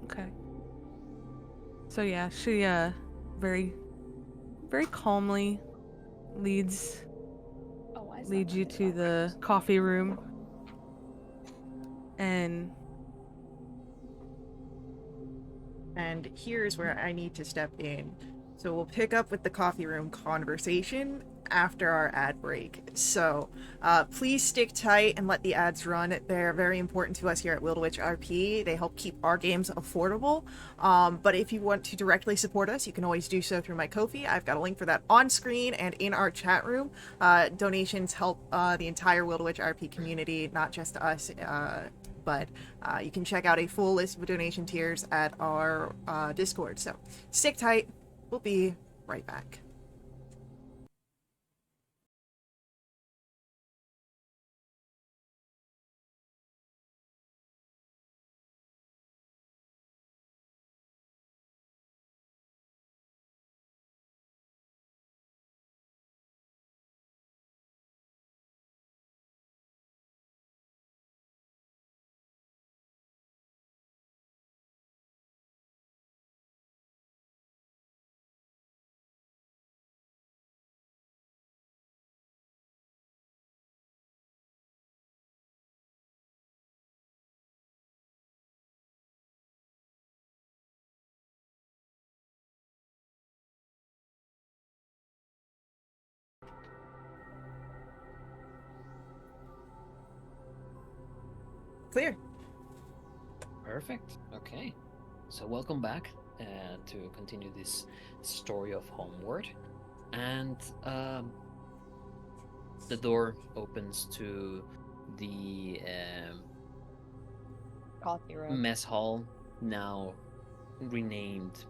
Okay. So yeah, she very very calmly leads Oh, why is that you running to the backwards? coffee room. And here's where I need to step in. So we'll pick up with the coffee room conversation after our ad break. So please stick tight and let the ads run. They're very important to us here at Wildwitch RP. They help keep our games affordable. But if you want to directly support us, you can always do so through my Ko-fi. I've got a link for that on screen and in our chat room. Donations help the entire Wildwitch RP community, not just us. But you can check out a full list of donation tiers at our Discord. So stick tight. We'll be right back. Clear. Perfect. Okay. So welcome back to continue this story of Homeward, and the door opens to the Coffee room. mess hall, now renamed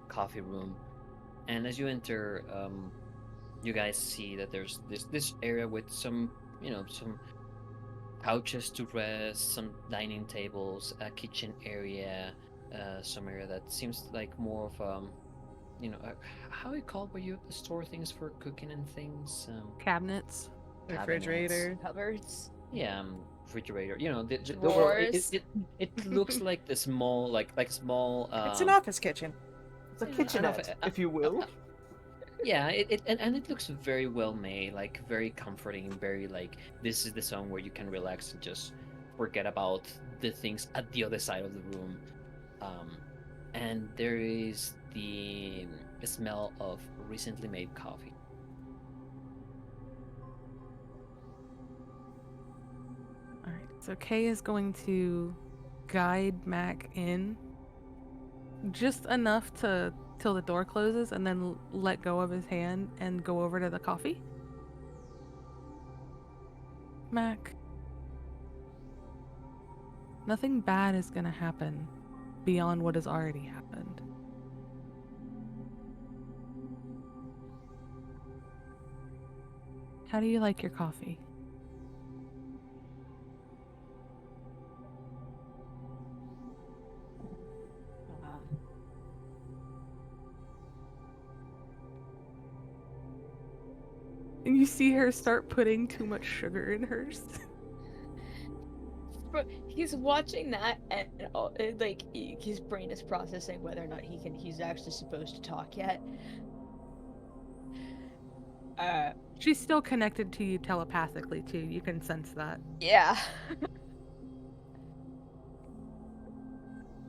coffee room. And as you enter, you guys see that there's this area with some some couches to rest, some dining tables, a kitchen area, some area that seems like more of how you call where you store things for cooking and things. cabinets. Refrigerator. Cupboards. Yeah, refrigerator. You know, the Drawers. it looks like the small like small. It's an office kitchen. It's a Yeah, kitchenette, if you will. Yeah, and it looks very well made, like very comforting, very like this is the zone where you can relax and just forget about the things at the other side of the room. And there is the smell of recently made coffee. All right. So Kay is going to guide Mac in just enough to till the door closes, and then let go of his hand and go over to the coffee. Mac, nothing bad is gonna happen beyond what has already happened. How do you like your coffee? And you see her start putting too much sugar in hers. But he's watching that, and his brain is processing whether or not he's actually supposed to talk yet. She's still connected to you telepathically too. You can sense that. Yeah.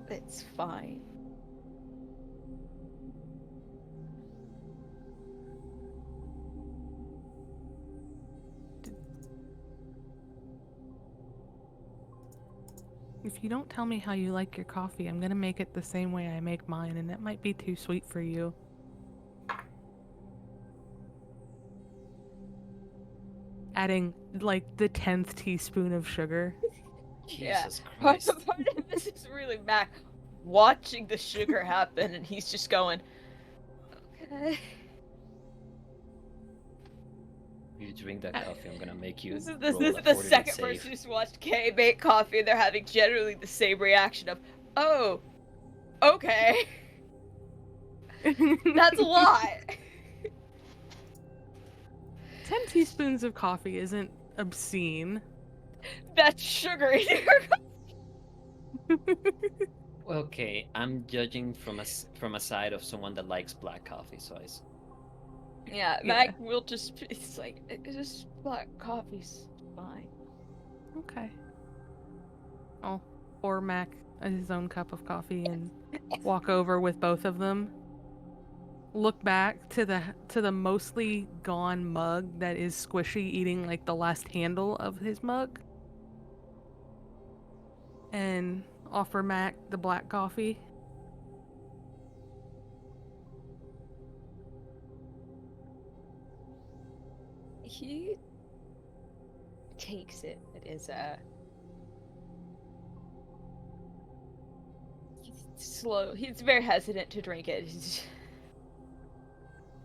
It's fine. If you don't tell me how you like your coffee, I'm gonna make it the same way I make mine, and that might be too sweet for you. Adding, like, the 10th teaspoon of sugar. Jesus Part Christ. of this is really Mac watching the sugar happen, and he's just going, okay. You drink that coffee, I'm gonna make you. This is roll a the 40 second save. person who's watched Kay make coffee, and they're having generally the same reaction of, oh, okay. That's a lot. 10 teaspoons of coffee isn't obscene. That's sugar in your Okay, I'm judging from a side of someone that likes black coffee, so Yeah, Mac will just, it's like, it's just black coffee's fine. Okay. I'll pour Mac his own cup of coffee and walk over with both of them. Look back to the mostly gone mug that is Squishy eating like the last handle of his mug. And offer Mac the black coffee. He takes it. It is he's slow. He's very hesitant to drink it.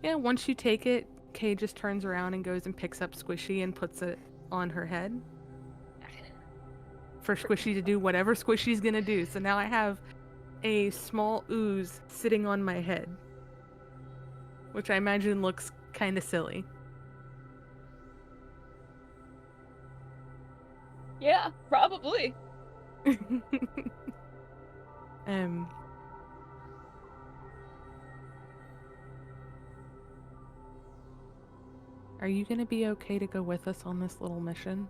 Yeah, once you take it, Kay just turns around and goes and picks up Squishy and puts it on her head. For Squishy to do whatever Squishy's gonna do. So now I have a small ooze sitting on my head. Which I imagine looks kind of silly. Yeah, probably. Are you gonna be okay to go with us on this little mission?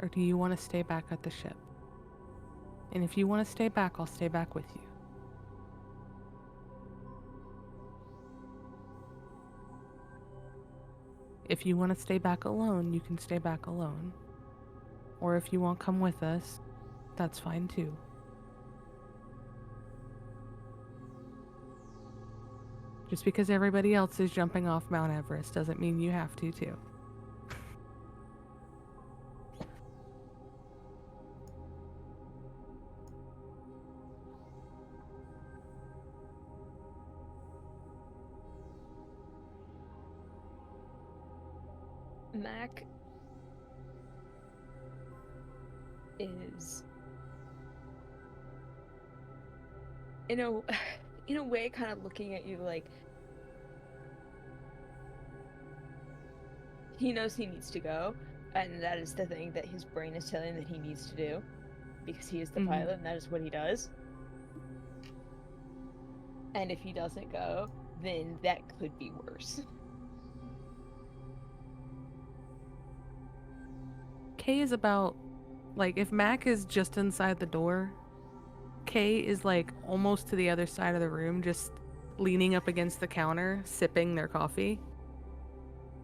Or do you want to stay back at the ship? And if you want to stay back, I'll stay back with you. If you want to stay back alone, you can stay back alone. Or if you won't come with us, that's fine too. Just because everybody else is jumping off Mount Everest doesn't mean you have to too. Mac is in a way kind of looking at you like he knows he needs to go, and that is the thing that his brain is telling him that he needs to do because he is the pilot and that is what he does. And if he doesn't go, then that could be worse. Kay is about Like, if Mac is just inside the door, Kay is, like, almost to the other side of the room, just leaning up against the counter, sipping their coffee.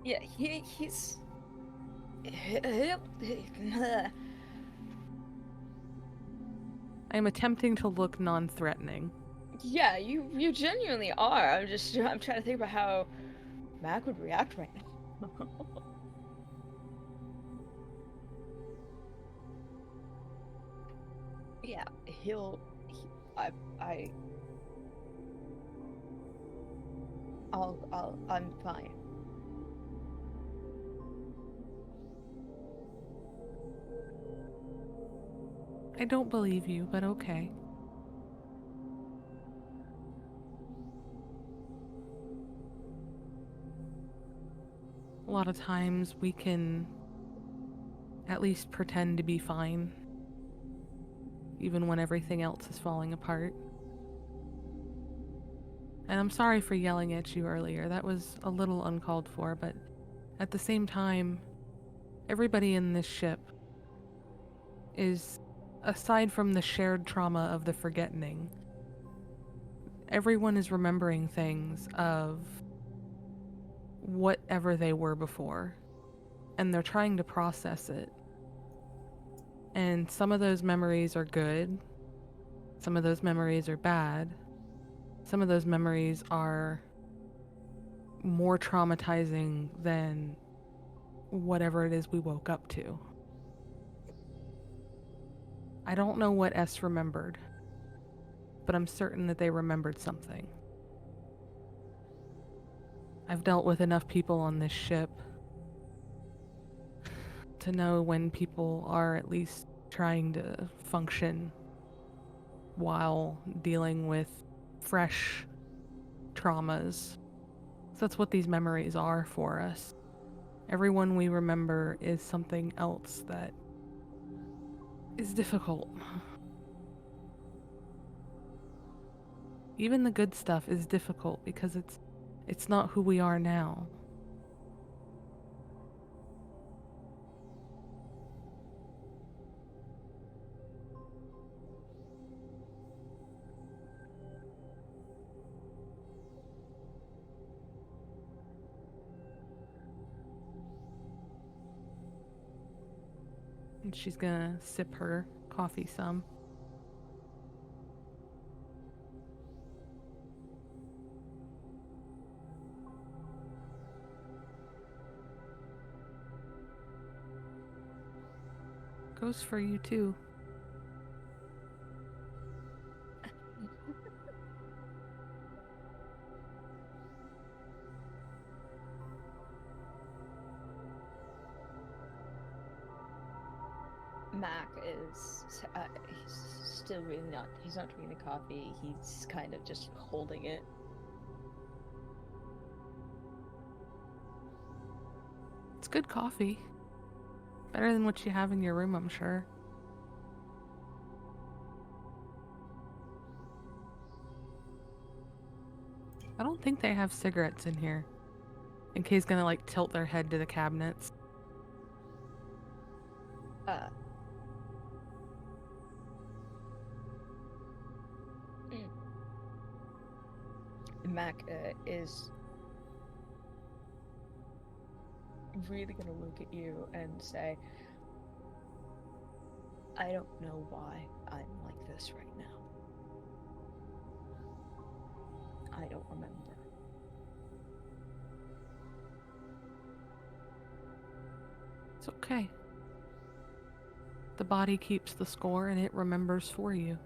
Yeah, he's. I am attempting to look non-threatening. Yeah, you genuinely are. I'm trying to think about how Mac would react right now. Yeah, I I'm fine. I don't believe you, but okay. A lot of times we can at least pretend to be fine, even when everything else is falling apart. And I'm sorry for yelling at you earlier. That was a little uncalled for, but at the same time, everybody in this ship is, aside from the shared trauma of the forgetting, everyone is remembering things of whatever they were before, and they're trying to process it. And some of those memories are good, some of those memories are bad, some of those memories are more traumatizing than whatever it is we woke up to. I don't know what S remembered, but I'm certain that they remembered something. I've dealt with enough people on this ship to know when people are at least trying to function while dealing with fresh traumas. So that's what these memories are for us. Everyone we remember is something else that is difficult. Even the good stuff is difficult because it's not who we are now. And she's gonna sip her coffee some. Goes for you too. Mac is he's still really not. He's not drinking the coffee. He's kind of just holding it. It's good coffee. Better than what you have in your room, I'm sure. I don't think they have cigarettes in here. And Kay's gonna like tilt their head to the cabinets. Uh. Mac is really gonna look at you and say, I don't know why I'm like this right now. I don't remember. It's okay. The body keeps the score and it remembers for you.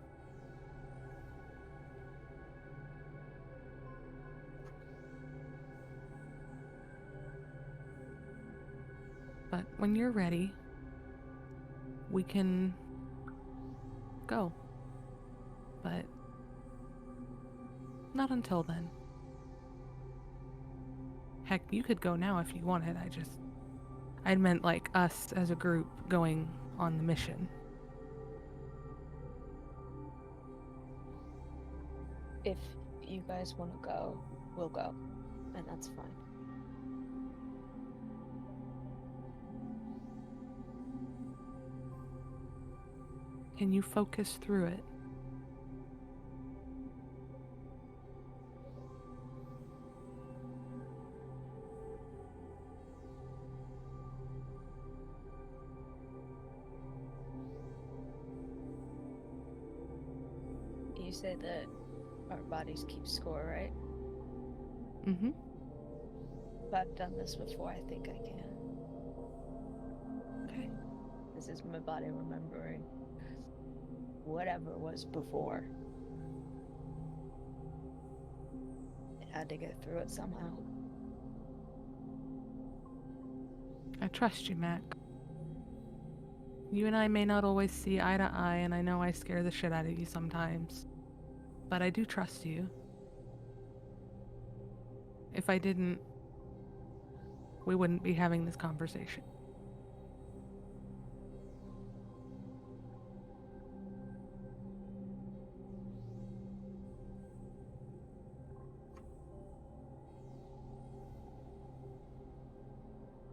But when you're ready, we can go. But not until then. Heck, you could go now if you wanted. I meant like us as a group going on the mission. If you guys want to go, we'll go. And that's fine. Can you focus through it? You say that our bodies keep score, right? Mm-hmm. If I've done this before, I think I can. Okay. This is my body remembering whatever was before. It had to get through it somehow. I trust you, Mac. You and I may not always see eye to eye, and I know I scare the shit out of you sometimes. But I do trust you. If I didn't, we wouldn't be having this conversation.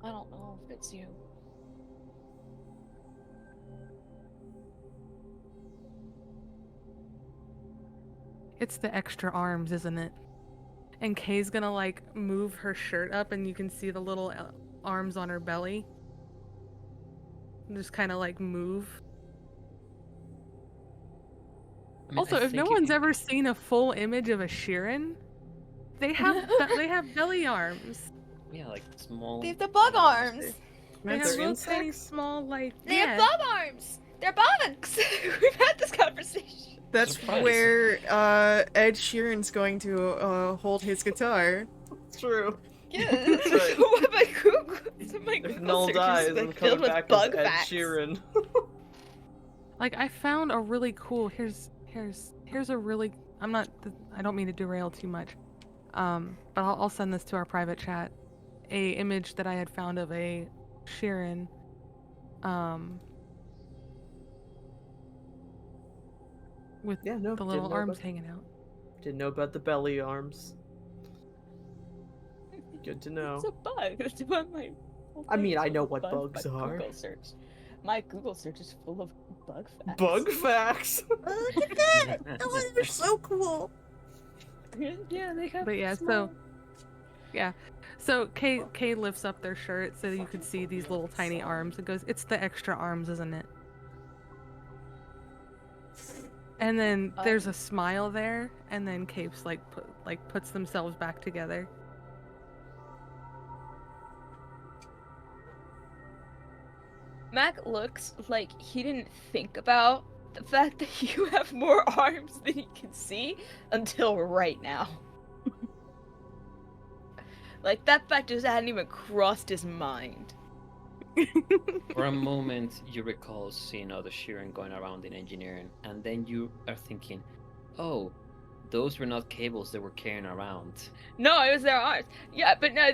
I don't know if it's you. It's the extra arms, isn't it? And Kay's gonna like move her shirt up, and you can see the little arms on her belly. Just kind of like move. I mean, Also, I if no think one's you- ever seen a full image of a Sheeran, they have they have belly arms. Yeah, like small. They have the bug arms! They That's have They're little tiny, insects? small, like They yeah. have bug arms! They're bugs! We've had this conversation. That's Surprise. where Ed Sheeran's going to hold his guitar. It's true. Yeah, That's right. what my Google, so my If Google Null search dies, is I'm like filled coming with back bug as Ed facts. Sheeran. Like I found a really cool. Here's a really. I don't mean to derail too much. But I'll send this to our private chat. A image that I had found of a Sheeran. With Yeah, no, the didn't little know arms about- hanging out. Didn't know about the belly arms. Good to know. It's a bug. That's what my. whole I thing mean, is I full know of what bugs bugs by are. Google search. My Google search is full of bug facts. Bug facts. Look at that! Oh, they're so cool. Yeah, they have. But yeah, small- So Kay lifts up their shirt so you could see these little tiny arms. It goes, it's the extra arms, isn't it? And then there's a smile there, and then Capes puts themselves back together. Mac looks like he didn't think about the fact that you have more arms than he can see until right now. Like, that fact just hadn't even crossed his mind. For a moment, you recall seeing other Sheeran going around in engineering, and then you are thinking, oh, those were not cables they were carrying around. No, it was their arms. Yeah, but no,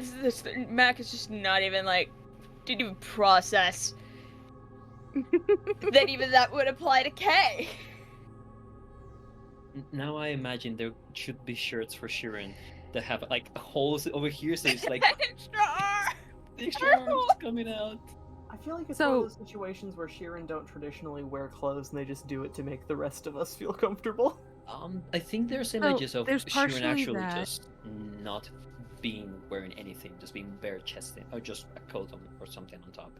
Mac is just not even like, didn't even process that even that would apply to Kay. Now I imagine there should be shirts for Sheeran that have like holes over here, so it's like Extra arm! the extra arms coming out. I feel like it's So- one of those situations where Sheeran don't traditionally wear clothes and they just do it to make the rest of us feel comfortable. I think there's So, images of there's Sheeran partially actually that. just not being wearing anything, just being bare chested, or just a coat on or something on top.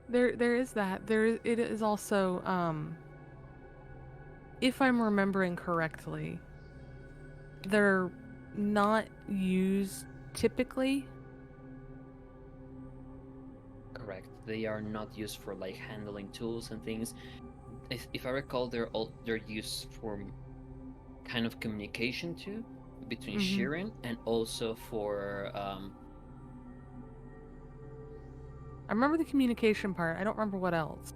There is that. It is also if I'm remembering correctly, they're not used typically. Correct. They are not used for like handling tools and things. If I recall, they're used for kind of communication too, between Mhm. Sheeran and also for I remember the communication part. I don't remember what else.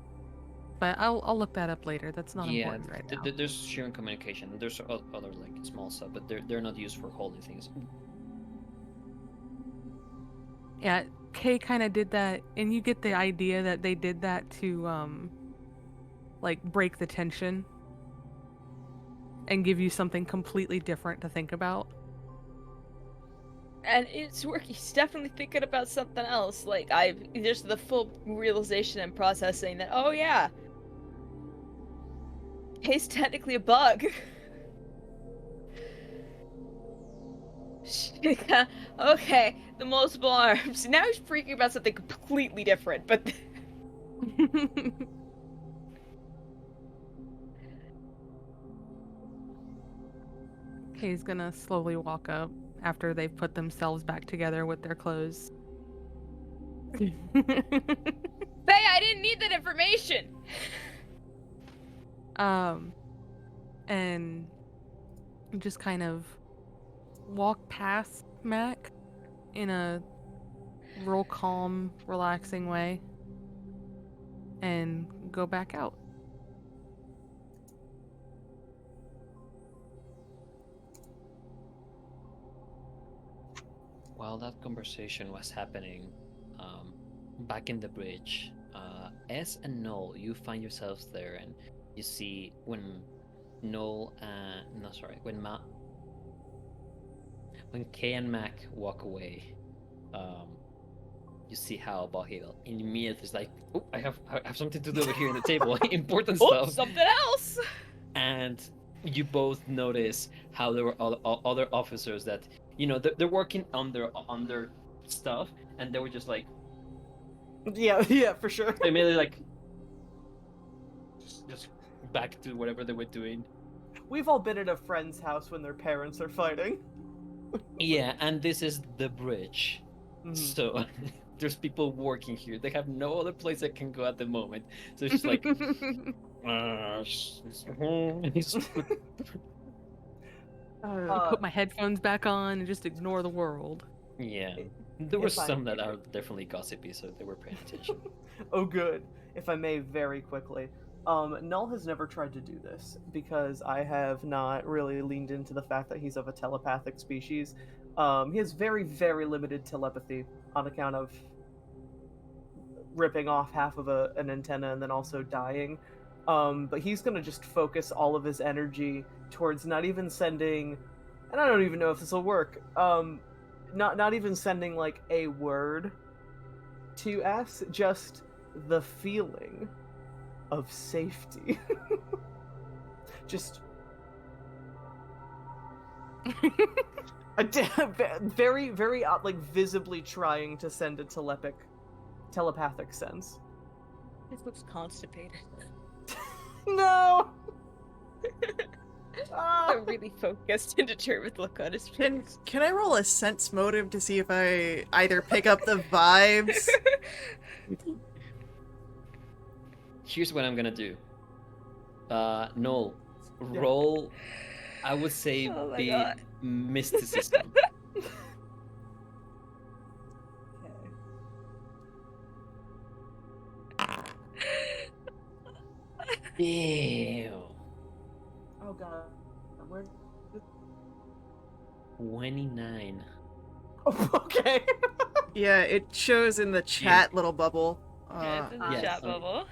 But I'll look that up later. That's not yeah. important right now. There's Sheeran communication. There's other like small stuff, but they're not used for holding things. Yeah, Kay kind of did that, and you get the idea that they did that to, like, break the tension and give you something completely different to think about. And it's working. He's definitely thinking about something else. Like, there's the full realization and processing that, oh yeah, He's technically a bug. Okay, the multiple arms. Now he's freaking about something completely different, but Kay's gonna slowly walk up after they've put themselves back together with their clothes. Faye, I didn't need that information. And just kind of walk past Mac in a real calm, relaxing way and go back out. While that conversation was happening, back in the bridge, S and Noel, you find yourselves there, and you see when when Kay and Mac walk away, you see how Bahil immediately is like, "Oh, I have something to do over here on the table, important stuff." Something else. And you both notice how there were other officers that they're working on their stuff, and they were just like, Yeah, for sure. they immediately like just back to whatever they were doing. We've all been at a friend's house when their parents are fighting. Yeah, and this is the bridge, Mhm. so there's people working here. They have no other place they can go at the moment, so it's just like. Put my headphones back on and just ignore the world. Yeah, there were If I some that may. are definitely gossipy, so they were paying attention. Oh, good. If I may, very quickly. Null has never tried to do this because I have not really leaned into the fact that he's of a telepathic species. He has very, very limited telepathy on account of ripping off half of an antenna and then also dying. But he's gonna just focus all of his energy towards not even sending, and I don't even know if this will work. Not even sending like a word to S, just the feeling of safety. Just very, very like visibly trying to send a telepathic sense. This looks constipated. No. A really focused and determined look on his face. Can I roll a sense motive to see if I either pick up the vibes? Here's what I'm gonna do. Noel, Yeah. roll. I would say Oh my be God. mysticism. Ew. Oh god. Where? 29. Oh, okay. Yeah, it shows in the chat little bubble. Yeah, it's in the yes, chat okay. bubble.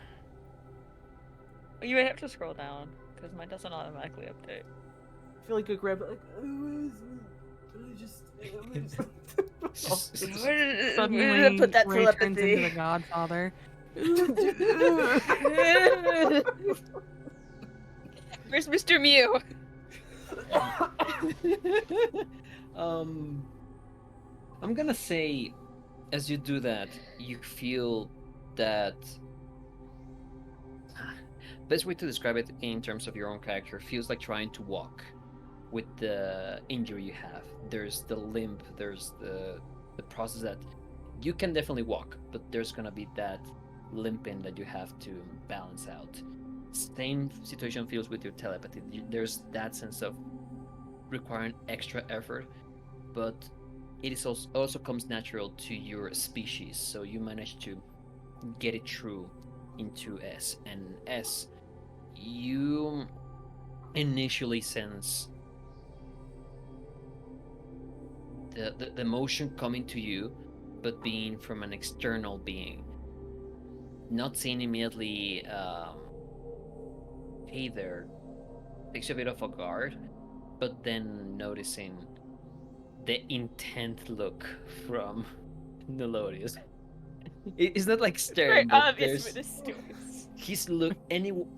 You might have to scroll down because mine doesn't automatically update. I feel like a grab like I just Suddenly, We're gonna put that Ray turns into telepathy. the Godfather. Where's Mr. Mew? I'm gonna say, as you do that, you feel that. Best way to describe it in terms of your own character feels like trying to walk with the injury you have. There's the limp, there's the process that you can definitely walk, but there's gonna be that limping that you have to balance out. Same situation feels with your telepathy. There's that sense of requiring extra effort, but it is also comes natural to your species, so you manage to get it through into S. And S, you initially sense the motion coming to you, but being from an external being. Not seeing immediately, hey there, takes you a bit off guard, but then noticing the intent look from Nelodius. It's not like staring, Very but obvious there's what this doing.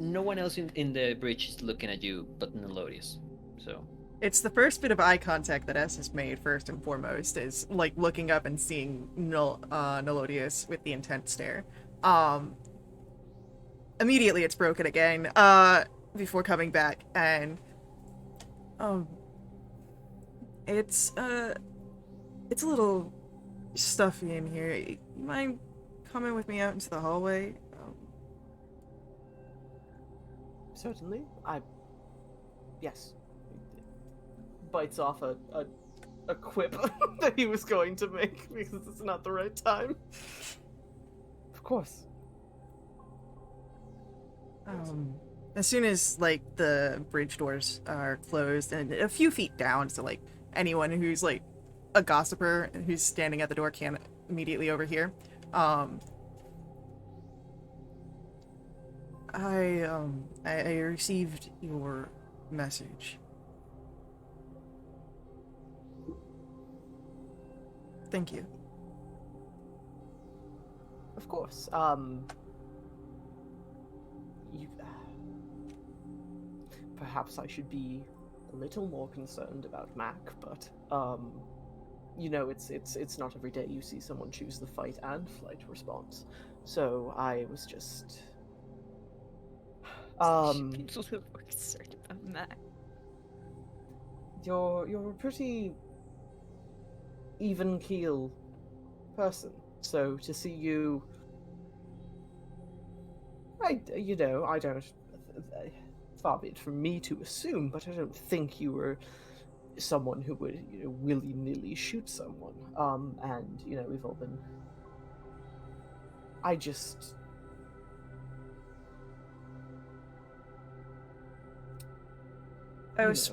No one else in the bridge is looking at you but Melodious. So It's the first bit of eye contact that S has made, first and foremost, is like looking up and seeing Nelodius with the intent stare. Immediately it's broken again, before coming back, and it's a little stuffy in here. You mind coming with me out into the hallway? Certainly. Yes. Bites off a quip that he was going to make because it's not the right time. Of course. As soon as, like, the bridge doors are closed and a few feet down, so, like, anyone who's, like, a gossiper who's standing at the door can't immediately overhear, I received your message. Thank you. Of course. Perhaps I should be a little more concerned about Mac, but you know, it's not every day you see someone choose the fight and flight response. So I was just Should be a little more concerned about Mac. You're a pretty even keel person, so to see you, I don't, far be it from me to assume, but I don't think you were someone who would, willy-nilly shoot someone. And, we've all been... I was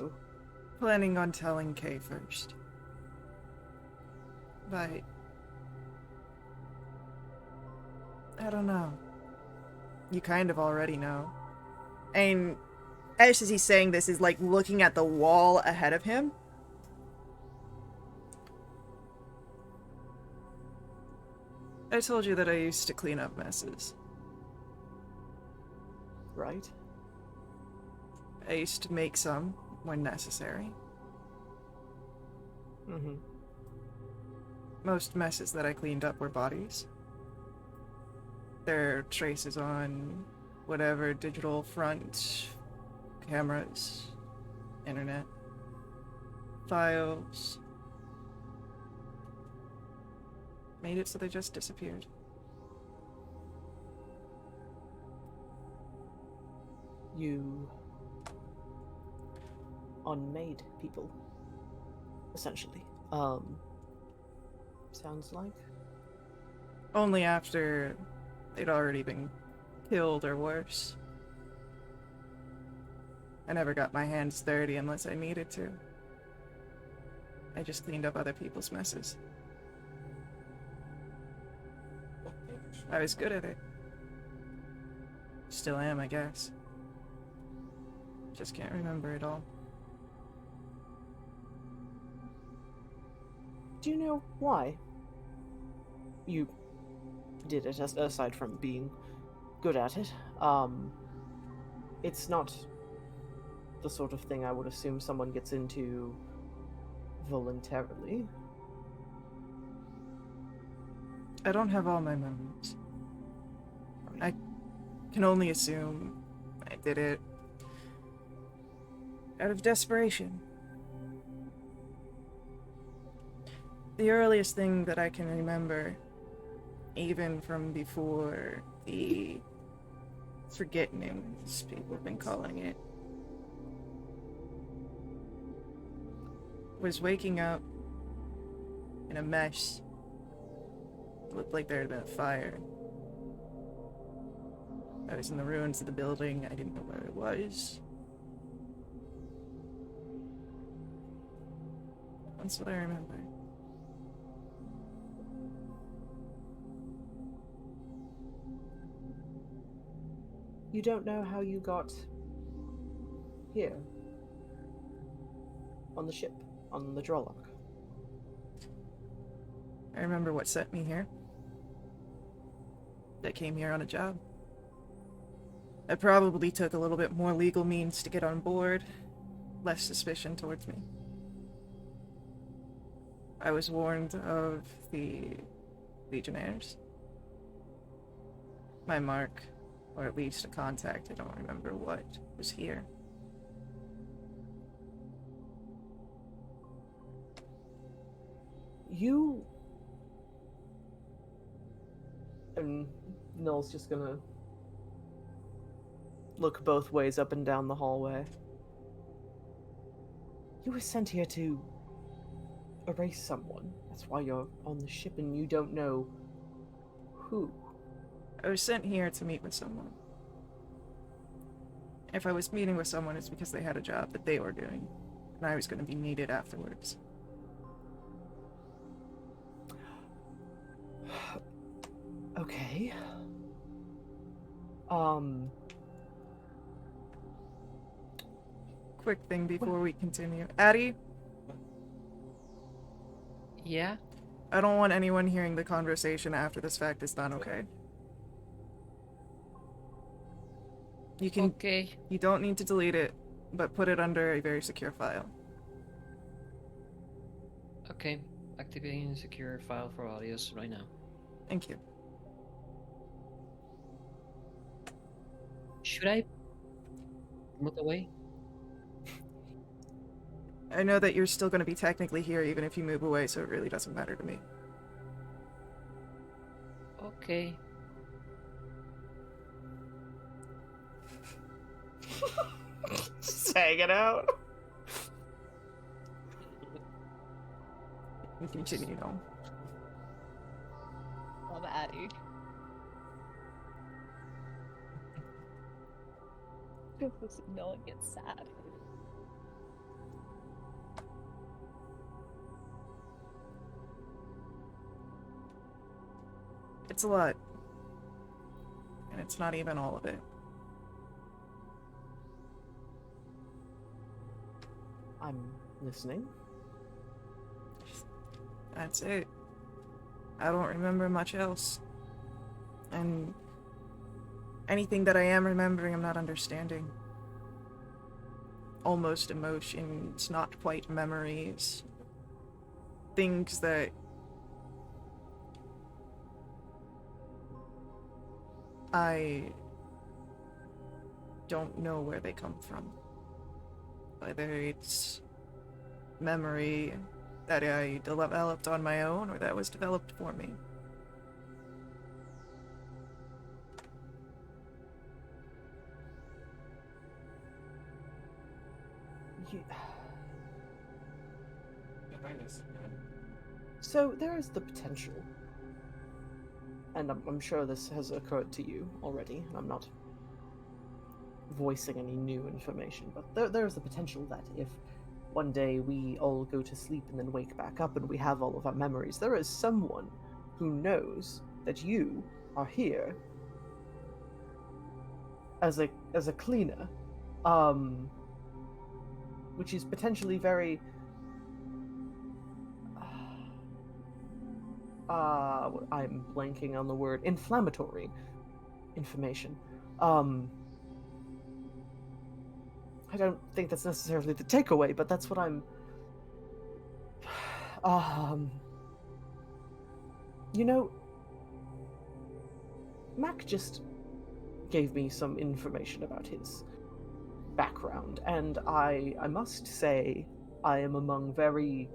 planning on telling Kay first. But... I don't know. You kind of already know. And as he's saying this, is like looking at the wall ahead of him. I told you that I used to clean up messes. Right? I used to make some when necessary. Mm-hmm. Most messes that I cleaned up were bodies. There are traces on whatever digital front, cameras, internet, files. Made it so they just disappeared. You unmade people, essentially. Sounds like. Only after they'd already been killed or worse. I never got my hands dirty unless I needed to. I just cleaned up other people's messes. I was good at it. Still am, I guess. Just can't remember it all. Do you know why you did it, aside from being good at it? It's not the sort of thing I would assume someone gets into voluntarily. I don't have all my memories. I can only assume I did it out of desperation. The earliest thing that I can remember, even from before the forget names people have been calling it, was waking up in a mess. It looked like there had been a fire. I was in the ruins of the building. I didn't know where it was. That's what I remember. You don't know how you got here? On the ship? On the Drolloc? I remember what sent me here. I came here on a job. I probably took a little bit more legal means to get on board. Less suspicion towards me. I was warned of the Legionnaires. My mark, or at least a contact, I don't remember what, was here. You... And Nill's just gonna look both ways up and down the hallway. You were sent here to erase someone. That's why you're on the ship and you don't know who. I was sent here to meet with someone. If I was meeting with someone, it's because they had a job that they were doing, and I was going to be needed afterwards. Okay. Quick thing before we continue. Addie, Yeah? I don't want anyone hearing the conversation after this fact is done, okay? You can. Okay. You don't need to delete it, but put it under a very secure file. Okay. Activating secure file for audios right now. Thank you. Should I move away? I know that you're still going to be technically here even if you move away, so it really doesn't matter to me. Okay. Just hanging out. We continue on. Love Addie. No one gets sad. It's a lot. And it's not even all of it. I'm listening. That's it. I don't remember much else. And anything that I am remembering, I'm not understanding. Almost emotions, not quite memories. Things that I don't know where they come from. Whether it's memory that I developed on my own or that was developed for me. So there is the potential, and I'm sure this has occurred to you already, and I'm not voicing any new information, but there's the potential that if one day we all go to sleep and then wake back up and we have all of our memories, there is someone who knows that you are here as a cleaner, which is potentially very I'm blanking on the word, inflammatory information. I don't think that's necessarily the takeaway, but that's what I'm... You know, Mac just gave me some information about his background, and I must say I am among very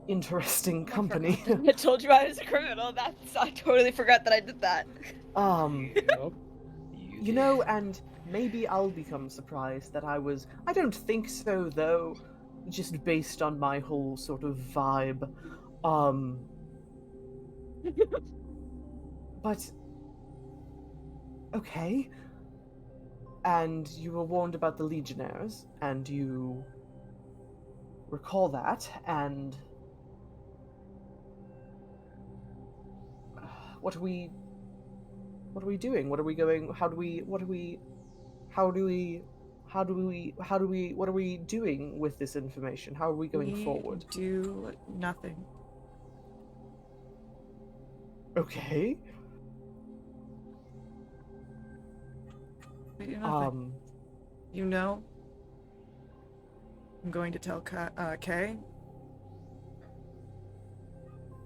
interesting company. I told you I was a criminal. I totally forgot that I did that. You know, and maybe I'll become surprised that I don't think so, though, just based on my whole sort of vibe. But, okay. And you were warned about the Legionnaires, and you recall that, and what are we doing? What are we doing with this information? How are we going forward? We do nothing. Okay. But you know, you know, I'm going to tell Kay.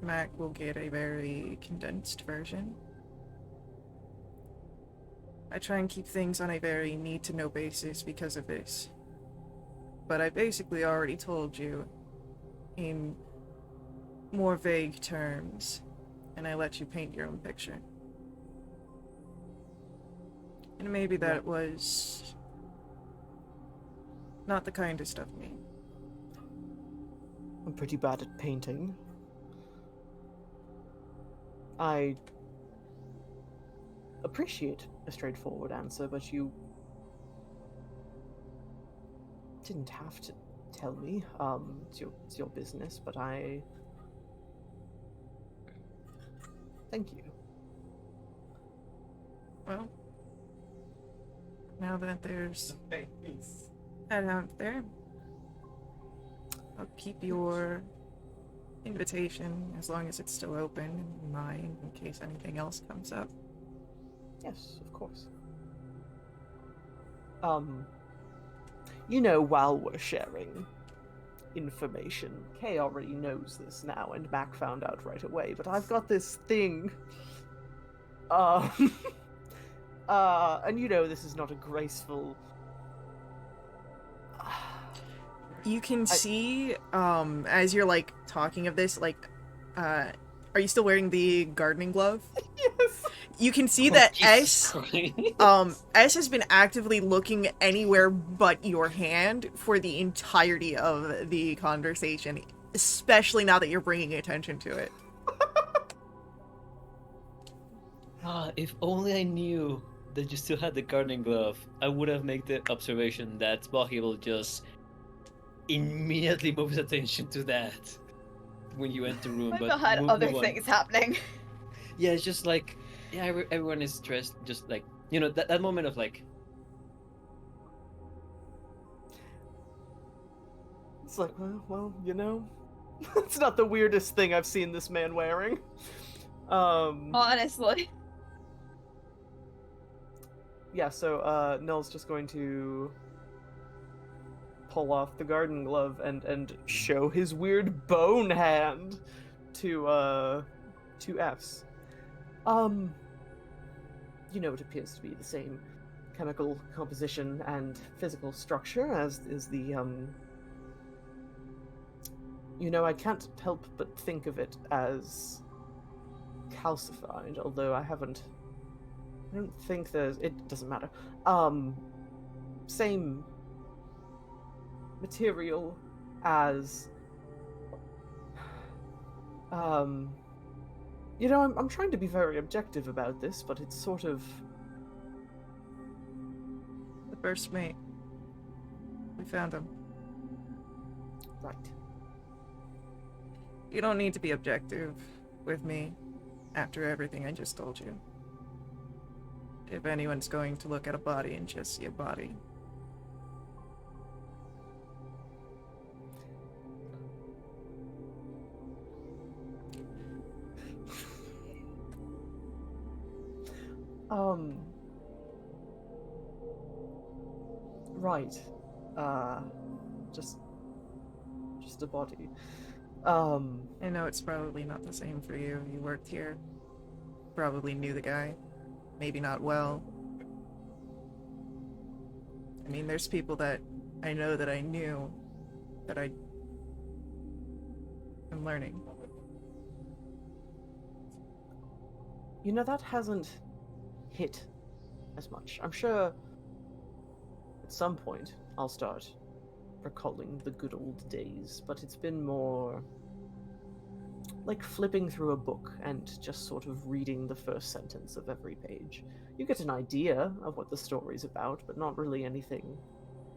Mac will get a very condensed version. I try and keep things on a very need-to-know basis because of this. But I basically already told you in more vague terms, and I let you paint your own picture. And maybe that was not the kindest of me. I'm pretty bad at painting. I appreciate a straightforward answer, but you didn't have to tell me. It's your business, but I thank you. Well, now that there's that out there, I'll keep your invitation as long as it's still open in mind in case anything else comes up. Yes, of course. You know, while we're sharing information, Kay already knows this now, and Mac found out right away, but I've got this thing. And you know, this is not a graceful. You can see, as you're like talking of this, like, are you still wearing the gardening glove? Yes. You can see that Jesus S has been actively looking anywhere but your hand for the entirety of the conversation, especially now that you're bringing attention to it. If only I knew that you still had the gardening glove, I would have made the observation that Smoky just immediately moves attention to that when you enter the room. We've But had move other on. things happening. Yeah, it's just like, yeah, everyone is stressed. Just like, you know, that moment of like, It's like, well, you know, it's not the weirdest thing I've seen this man wearing. Honestly. Yeah, so Nell's just going to pull off the garden glove and show his weird bone hand to F's. You know, it appears to be the same chemical composition and physical structure as is the you know, I can't help but think of it as calcified, although I don't think it doesn't matter. Same material as you know, I'm trying to be very objective about this, but it's sort of The first mate. We found him. right. You don't need to be objective with me after everything I just told you. If anyone's going to look at a body and just see a body. Right. Just a body. I know it's probably not the same for you. You worked here. Probably knew the guy. Maybe not well. I mean, there's people that I know that I knew that I'm learning. You know, that hasn't hit as much. I'm sure at some point I'll start recalling the good old days, but it's been more like flipping through a book and just sort of reading the first sentence of every page. You get an idea of what the story's about, but not really anything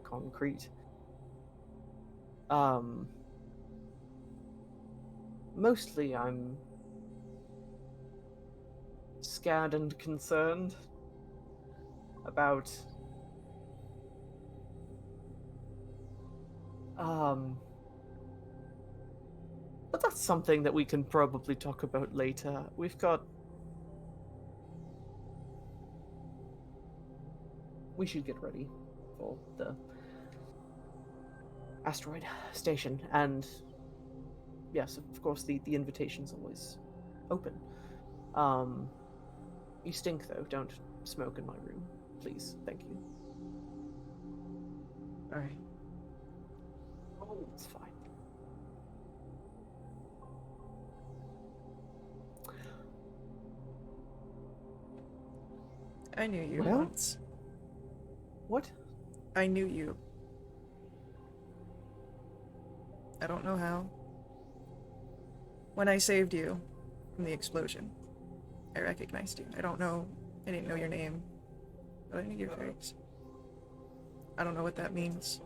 concrete. Mostly I'm scared and concerned about but that's something that we can probably talk about later. We've got we should get ready for the asteroid station. And yes, of course, the invitation's always open. You stink, though. Don't smoke in my room, please. Thank you. Alright. It's fine. I knew you Well? once. What? I knew you. I don't know how. When I saved you from the explosion, I recognized you. I didn't know your name, but I knew your face. I don't know what that means.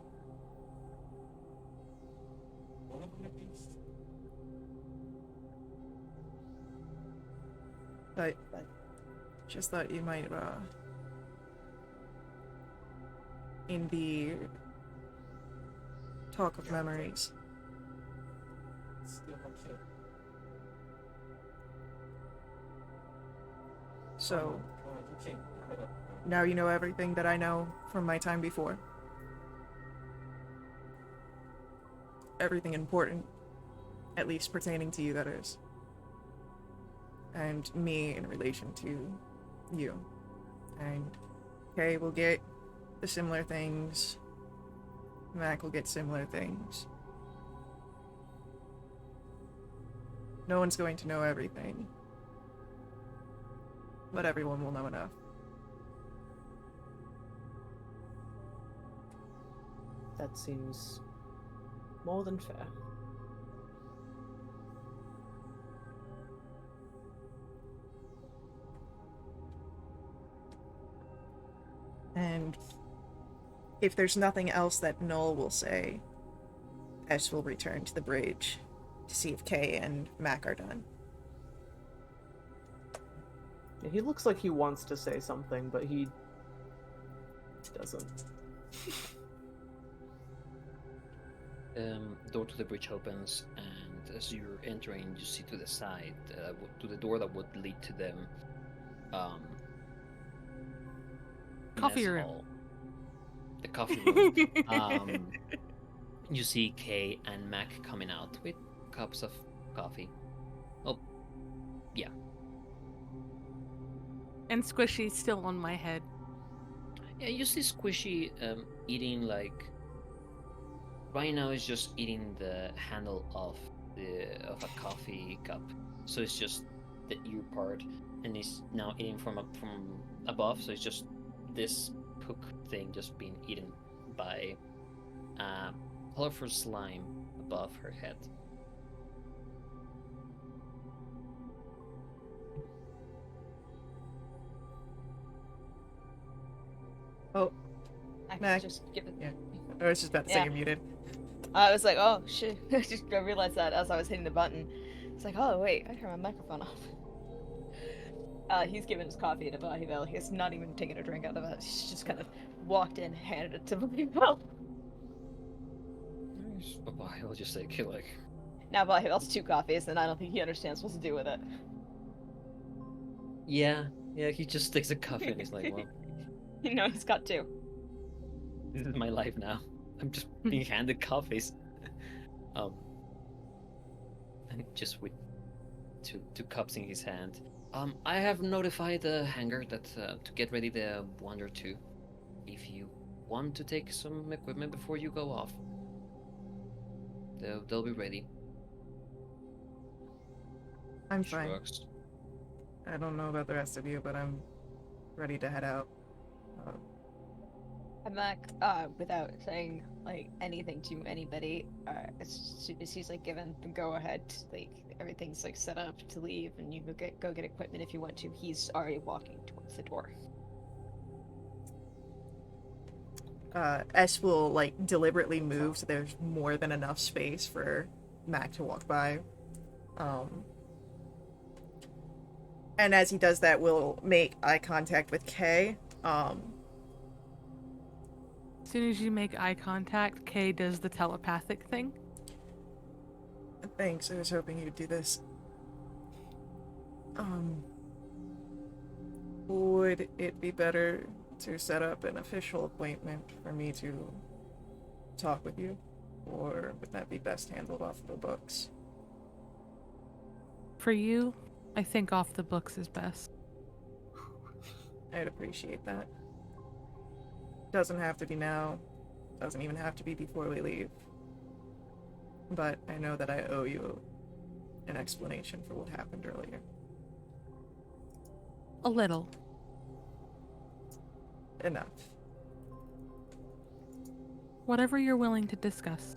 But I just thought you might, in the talk of memories. So, now you know everything that I know from my time before. Everything important, at least pertaining to you, that is. And me in relation to you. And Kay will get the similar things. Mac will get similar things. No one's going to know everything. But everyone will know enough. That seems more than fair. And if there's nothing else that Null will say, S will return to the bridge to see if Kay and Mac are done. Yeah, he looks like he wants to say something, but he doesn't. Door to the bridge opens, and as you're entering, you see to the side, to the door that would lead to them, Coffee mess room. hall. The coffee room. You see Kay and Mac coming out with cups of coffee. Oh, yeah. And Squishy's still on my head. Yeah, you see Squishy eating like. Right now, he's just eating the handle of a coffee cup, so it's just the ear part, and he's now eating from above. So it's just this hook thing just being eaten by colorful slime above her head. Oh, I Mac. just give it. Yeah. I was just about to say Yeah. you're muted. I was like, oh shit! I realized that as I was hitting the button. It's like, oh wait, I turned my microphone off. He's giving his coffee to Bahibel. He's not even taking a drink out of it. He's just kind of walked in, handed it to Bahibel. I'll just say, like. Now Bahibel's 2 coffees, and I don't think he understands what to do with it. Yeah, he just takes a coffee and he's like, well, You know, he's got 2. this is my life now. I'm just being handed coffees. And just with two cups in his hand. I have notified the hangar that to get ready the Wonder 2. If you want to take some equipment before you go off, they'll be ready. I'm fine. Shrugs. I don't know about the rest of you, but I'm ready to head out. I'm Mac, without saying like anything to anybody, as soon as he's like given the go ahead, like everything's like set up to leave, and you go get equipment if you want to. He's already walking towards the door. S will like deliberately move so there's more than enough space for Mac to walk by. And as he does that, we'll make eye contact with Kay. As soon as you make eye contact, Kay does the telepathic thing. Thanks, I was hoping you'd do this. Would it be better to set up an official appointment for me to talk with you? Or would that be best handled off the books? For you, I think off the books is best. I'd appreciate that. Doesn't have to be now. Doesn't even have to be before we leave. But I know that I owe you an explanation for what happened earlier. A little. Enough. Whatever you're willing to discuss.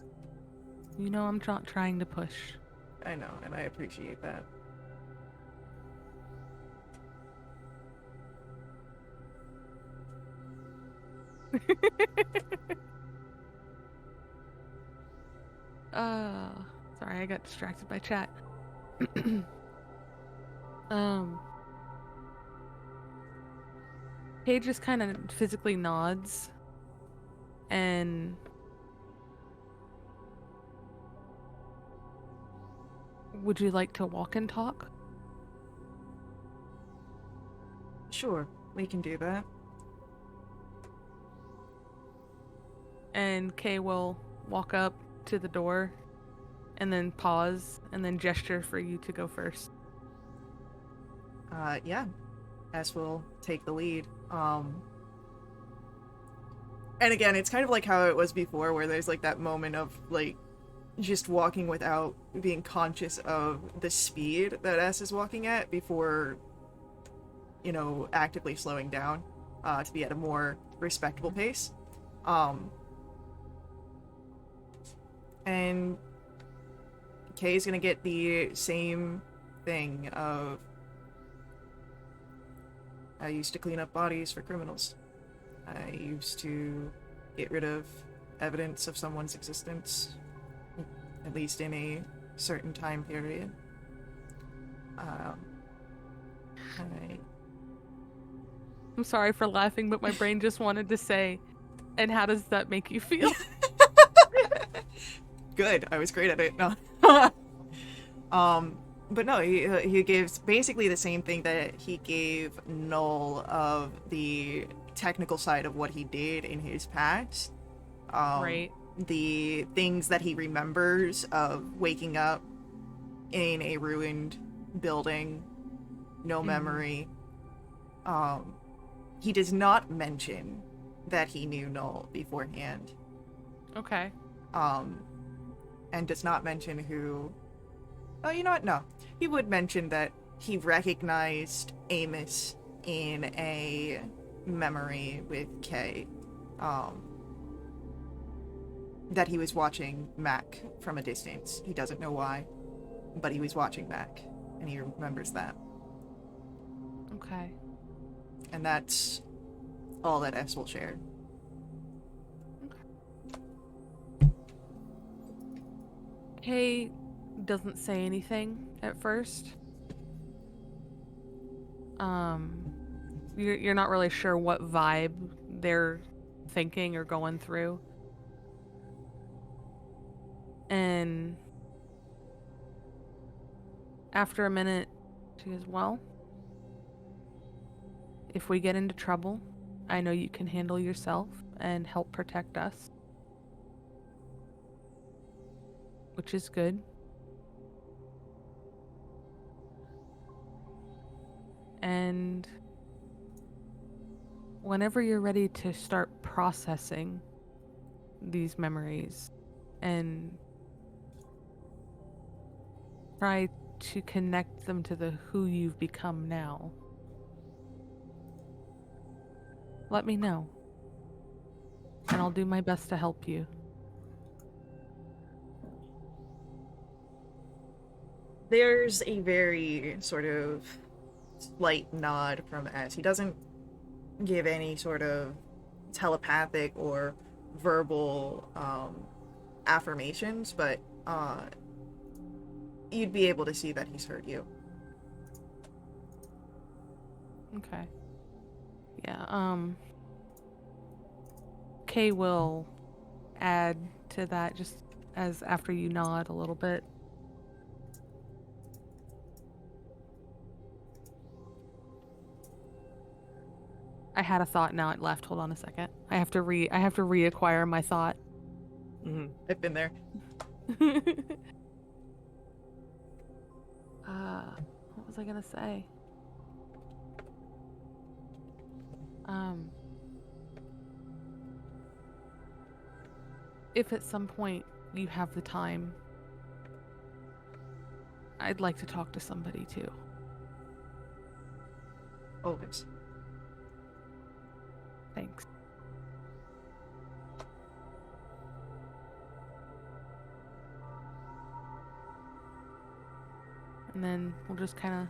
You know I'm not trying to push. I know, and I appreciate that. Sorry, I got distracted by chat. Kay just kind of physically nods and would you like to walk and talk? Sure, we can do that. And Kay will walk up to the door and then pause and then gesture for you to go first. Yeah. S will take the lead. And again, it's kind of like how it was before, where there's like that moment of like just walking without being conscious of the speed that S is walking at before, you know, actively slowing down to be at a more respectable pace. And Kay's gonna get the same thing of, I used to clean up bodies for criminals. I used to get rid of evidence of someone's existence, at least in a certain time period. I'm sorry for laughing, but my brain just wanted to say, and how does that make you feel? Good. I was great at it. No. But no, he gives basically the same thing that he gave Null of the technical side of what he did in his past. Right. The things that he remembers of waking up in a ruined building, no memory. He does not mention that he knew Null beforehand. Okay. And does not mention who... Oh, you know what? No. He would mention that he recognized Amos in a memory with Kay. That he was watching Mac from a distance. He doesn't know why, but he was watching Mac, and he remembers that. Okay. And that's all that S will share. Kay doesn't say anything at first. You're not really sure what vibe they're thinking or going through. And after a minute, she goes, well, if we get into trouble, I know you can handle yourself and help protect us. Which is good. And whenever you're ready to start processing these memories and try to connect them to the who you've become now, let me know. And I'll do my best to help you. There's a very sort of slight nod from S. He doesn't give any sort of telepathic or verbal affirmations, but you'd be able to see that he's heard you. Okay. Yeah, Kay will add to that just as after you nod a little bit. I had a thought, now it left. Hold on a second. I have to reacquire my thought. I've been there. What was I gonna say? If at some point you have the time, I'd like to talk to somebody too. Always. Thanks. And then we'll just kind of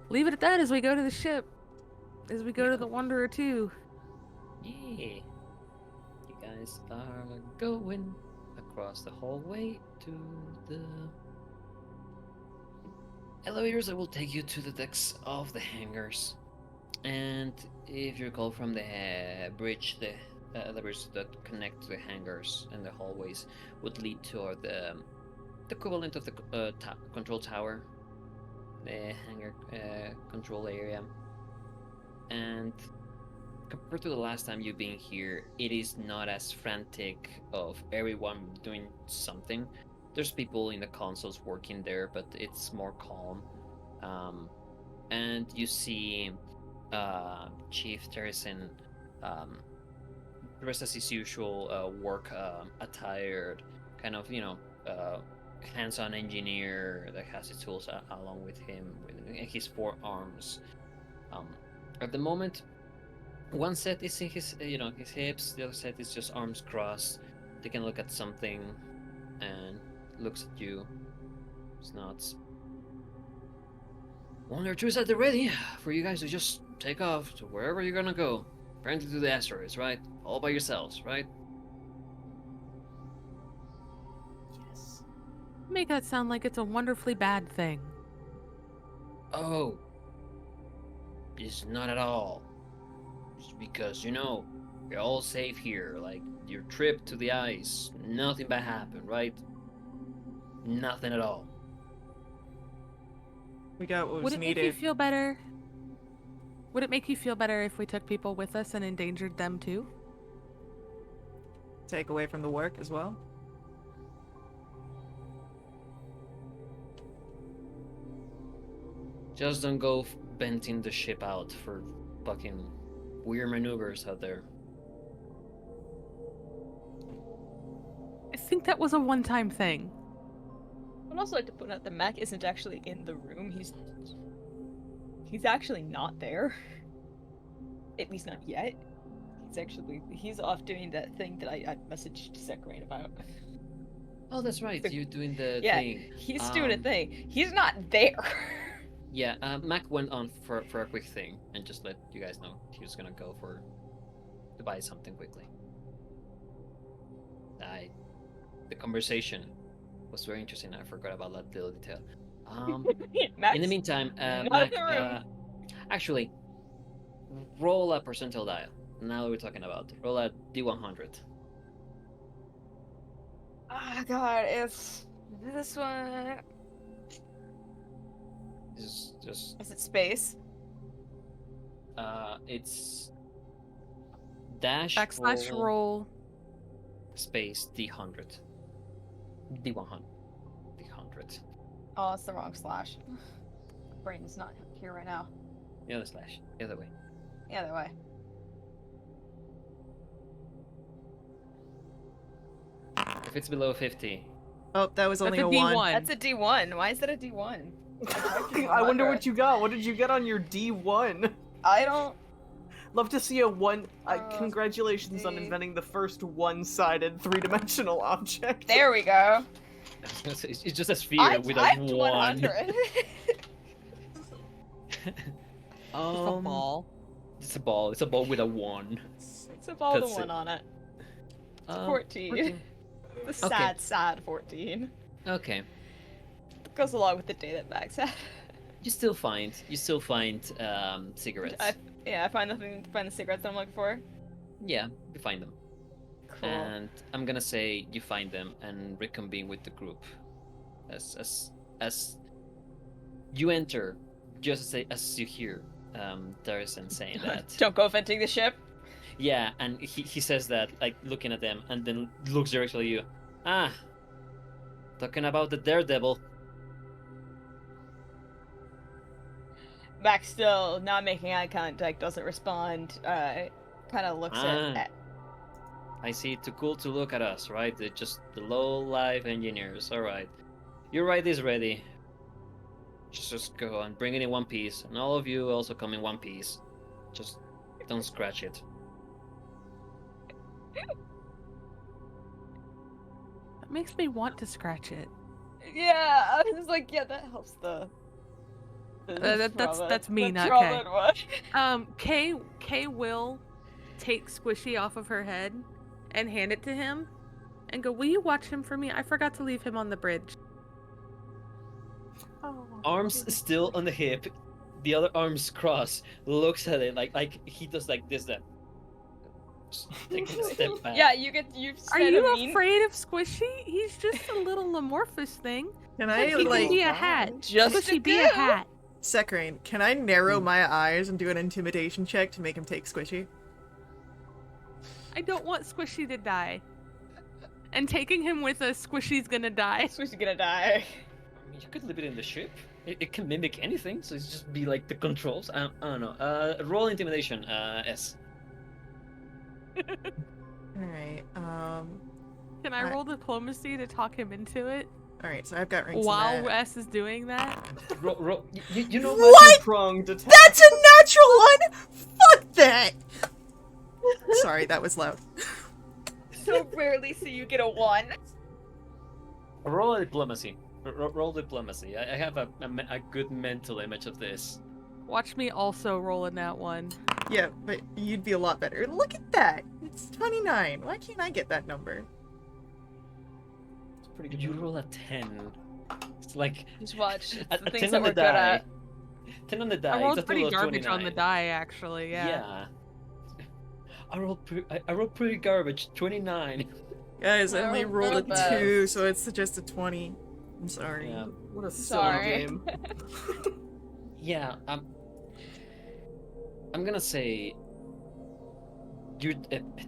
leave it at that as we go to the ship. As we go to the Wanderer 2. Yeah. You guys are going across the hallway to the elevators that will take you to the decks of the hangars. And if you recall from the bridge, the elevators that connect to the hangars and the hallways would lead to the equivalent of the control tower, the hangar control area. And compared to the last time you've been here, it is not as frantic of everyone doing something. There's people in the consoles working there, but it's more calm. And you see Chief Terracin dressed as his usual work attired, kind of, hands-on engineer that has his tools along with him, with his forearms. At the moment, one set is in his, his hips. The other set is just arms crossed. They can look at something, and looks at you. Snots. Wonder two is at the ready for you guys to just take off to wherever you're gonna go. Apparently to the asteroids, right? All by yourselves, right? Yes. Make that sound like it's a wonderfully bad thing. Oh. It's not at all. Just because, you're all safe here. Like, your trip to the ice, nothing bad happened, right? Nothing at all. We got what was Would it needed. make you feel better? Would it make you feel better if we took people with us and endangered them too? Take away from the work as well. Just don't go venting the ship out for fucking weird maneuvers out there. I think that was a one-time thing. I'd also like to point out that Mac isn't actually in the room. He's actually not there. At least not yet. He's off doing that thing that I messaged Sekrain about. Oh, that's right. You're doing the Yeah, thing. he's doing a thing. He's not there. Yeah, Mac went on for a quick thing and just let you guys know he was gonna go to buy something quickly. The conversation was very interesting. I forgot about that little detail. In the meantime, Mac, actually, roll a percentile dial. Now that we're talking about, roll a D100. Oh god, it's this one. Just Is it space? it's dash / roll. space D100. D100. D100. Oh, it's the wrong slash. Brain's not here right now. The other slash. The other way. Either way. If it's below 50. Oh, that was only That's a a 1. D1. That's a D1. Why is that a D1? I wonder what you got. What did you get on your D1? I don't. Love to see a one. Congratulations on D. inventing the first one-sided three-dimensional object. There we go. It's just a sphere I with a typed 1. 100. Just a ball. It's a ball. It's a ball with a 1. It's a ball with That's a 1 it. on it. 14. 14. The sad, sad 14. Okay. Goes along with the day that Max had. You still find cigarettes. I find the cigarettes that I'm looking for. Yeah, you find them. Cool. And I'm gonna say you find them and reconvene with the group. As you enter, just as you hear Darrison saying that. Don't go venting the ship. Yeah, and he says that, like, looking at them, and then looks directly at you. Ah, talking about the daredevil. Max still not making eye contact, doesn't respond. Kind of looks at. I see. Too cool to look at us, right? They're just the low-life engineers. All right, your ride is ready. Just go and bring it in one piece, and all of you also come in one piece. Just don't scratch it. That makes me want to scratch it. Yeah, I was like, yeah, that helps the. That's me, the not trauma Kay. Kay will take Squishy off of her head and hand it to him, and go, "Will you watch him for me? I forgot to leave him on the bridge." Oh. Arms still on the hip, the other arms crossed. Looks at it like he does like this. Then just take a step back. Yeah, you Are you afraid of Squishy? He's just a little amorphous thing. Can I, He can like, be a hat. Just Squishy, a be a goo. hat. Saccharine, can I narrow my eyes and do an intimidation check to make him take Squishy? I don't want Squishy to die. And taking him with us, Squishy's gonna die. Squishy's gonna die. I mean, you could leave it in the ship. It can mimic anything, so it's just be like the controls. I don't know. Roll intimidation. S. Alright, Can I roll diplomacy to talk him into it? alright, so I've got ranks in While that. S is doing that? Roll. You know What? Pronged attack. That's a natural one! Fuck that! Sorry, that was loud. So rarely see you get a 1. Roll diplomacy. Roll diplomacy. I have a good mental image of this. Watch me also roll in that one. Yeah, but you'd be a lot better. Look at that! It's 29. Why can't I get that number? It's pretty Did good. you roll a 10? It's like Just watch. It's a the 10 things on that the we're good die. at. 10 on the die. I rolled it's a pretty total of garbage on the 29. die, actually, yeah. Yeah. I rolled pretty garbage. 29. Guys, I only Oh, rolled a bad. 2, so it's just a 20. I'm sorry. Yeah. What a Sorry. silly game. Yeah. I'm gonna say.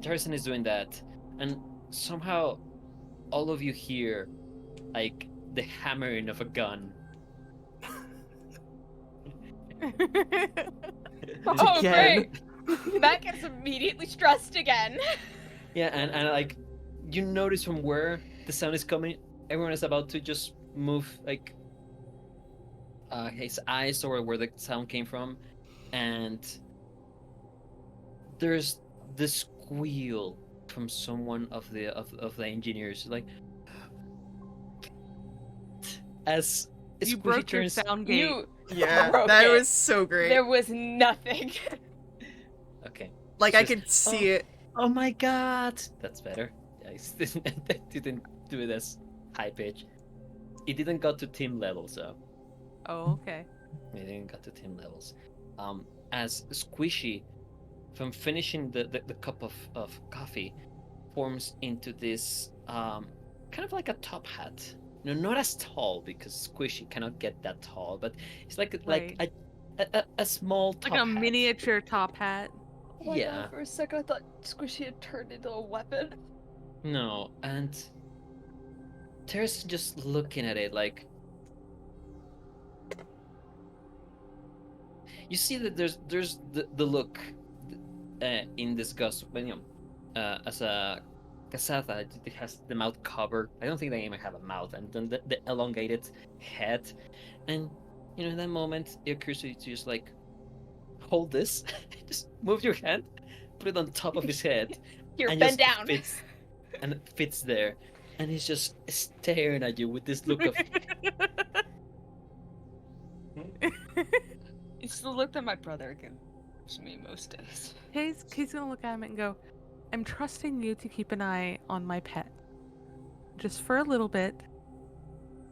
Harrison is doing that, and somehow, all of you hear, like the hammering of a gun. Oh, Again. great! Matt gets immediately stressed again. Yeah, and like you notice from where the sound is coming, everyone is about to just move like his eyes toward where the sound came from, and there's the squeal from someone of the engineers, like as You Squishy broke your turns. sound gate. You. Yeah, broke that it. was so great. There was nothing. Okay. Like, I just- could see it. Oh my god! That's better. Yeah, it didn't do it as high pitch. It didn't got to team level, so Oh, okay. it didn't got to team levels. As Squishy, from finishing the cup of coffee, forms into this kind of like a top hat. No, not as tall because Squishy cannot get that tall, but it's like a small top Like a hat. miniature top hat. Oh my Yeah. God, for a second, I thought Squishy had turned into a weapon. No, and Terrace just looking at it like you see that there's the look in disgust when as a Kasatha, it has the mouth covered. I don't think they even have a mouth, and then the elongated head, and in that moment it occurs to you to just like hold this, just move your hand, put it on top of his head, Here, and bend just down. and it fits there, and he's just staring at you with this look of It's the look that my brother gives me most days. He's gonna look at him and go, I'm trusting you to keep an eye on my pet. Just for a little bit.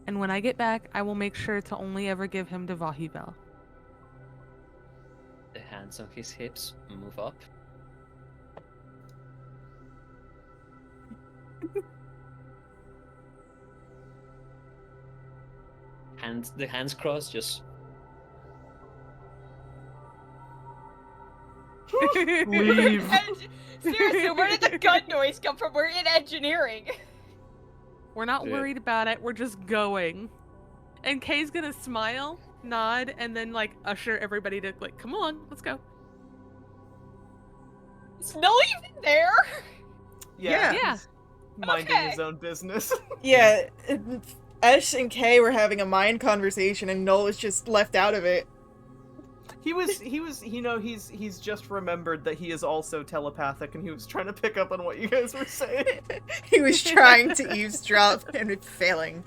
And when I get back, I will make sure to only ever give him to Vahibel. the hands on his hips move up. The hands crossed, just Leave. Seriously, where did the gun noise come from? We're in engineering. We're not Shit. worried about it. We're just going. And Kay's gonna smile, nod, and then like usher everybody to like, come on, let's go. Is Noel even there? Yeah. Yeah. he's Minding Okay. his own business. Yeah, S and K were having a mind conversation, and Noel was just left out of it. He was, you know, he's just remembered that he is also telepathic, and he was trying to pick up on what you guys were saying. He was trying to eavesdrop and failing.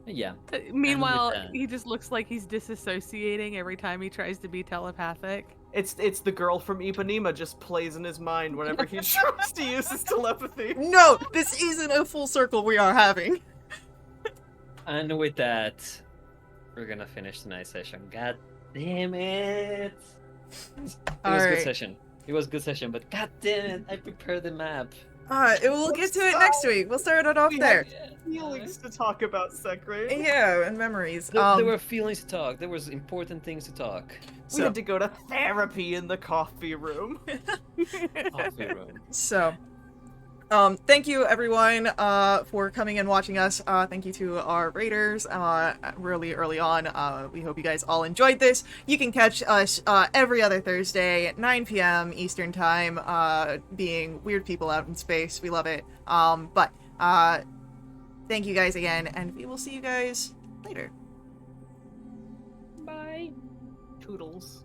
Yeah. Meanwhile, that- he just looks like he's disassociating every time he tries to be telepathic. It's the girl from Ipanema just plays in his mind whenever he tries to use his telepathy. No, this isn't a full circle we are having. And with that, we're gonna finish tonight's session. God damn it! It was a good Alright. session. It was a good session, but god damn it, I prepared the map. We'll get to it next week. We'll start it off We there. had feelings to talk about, Sekre. Yeah, and memories. There were feelings to talk. There was important things to talk. We had to go to therapy in the coffee room. Coffee room. So, thank you everyone for coming and watching us. Thank you to our raiders really early on. We hope you guys all enjoyed this. You can catch us every other Thursday at 9 p.m. Eastern Time, being weird people out in space. We love it. But thank you guys again, and we will see you guys later. Bye. Toodles.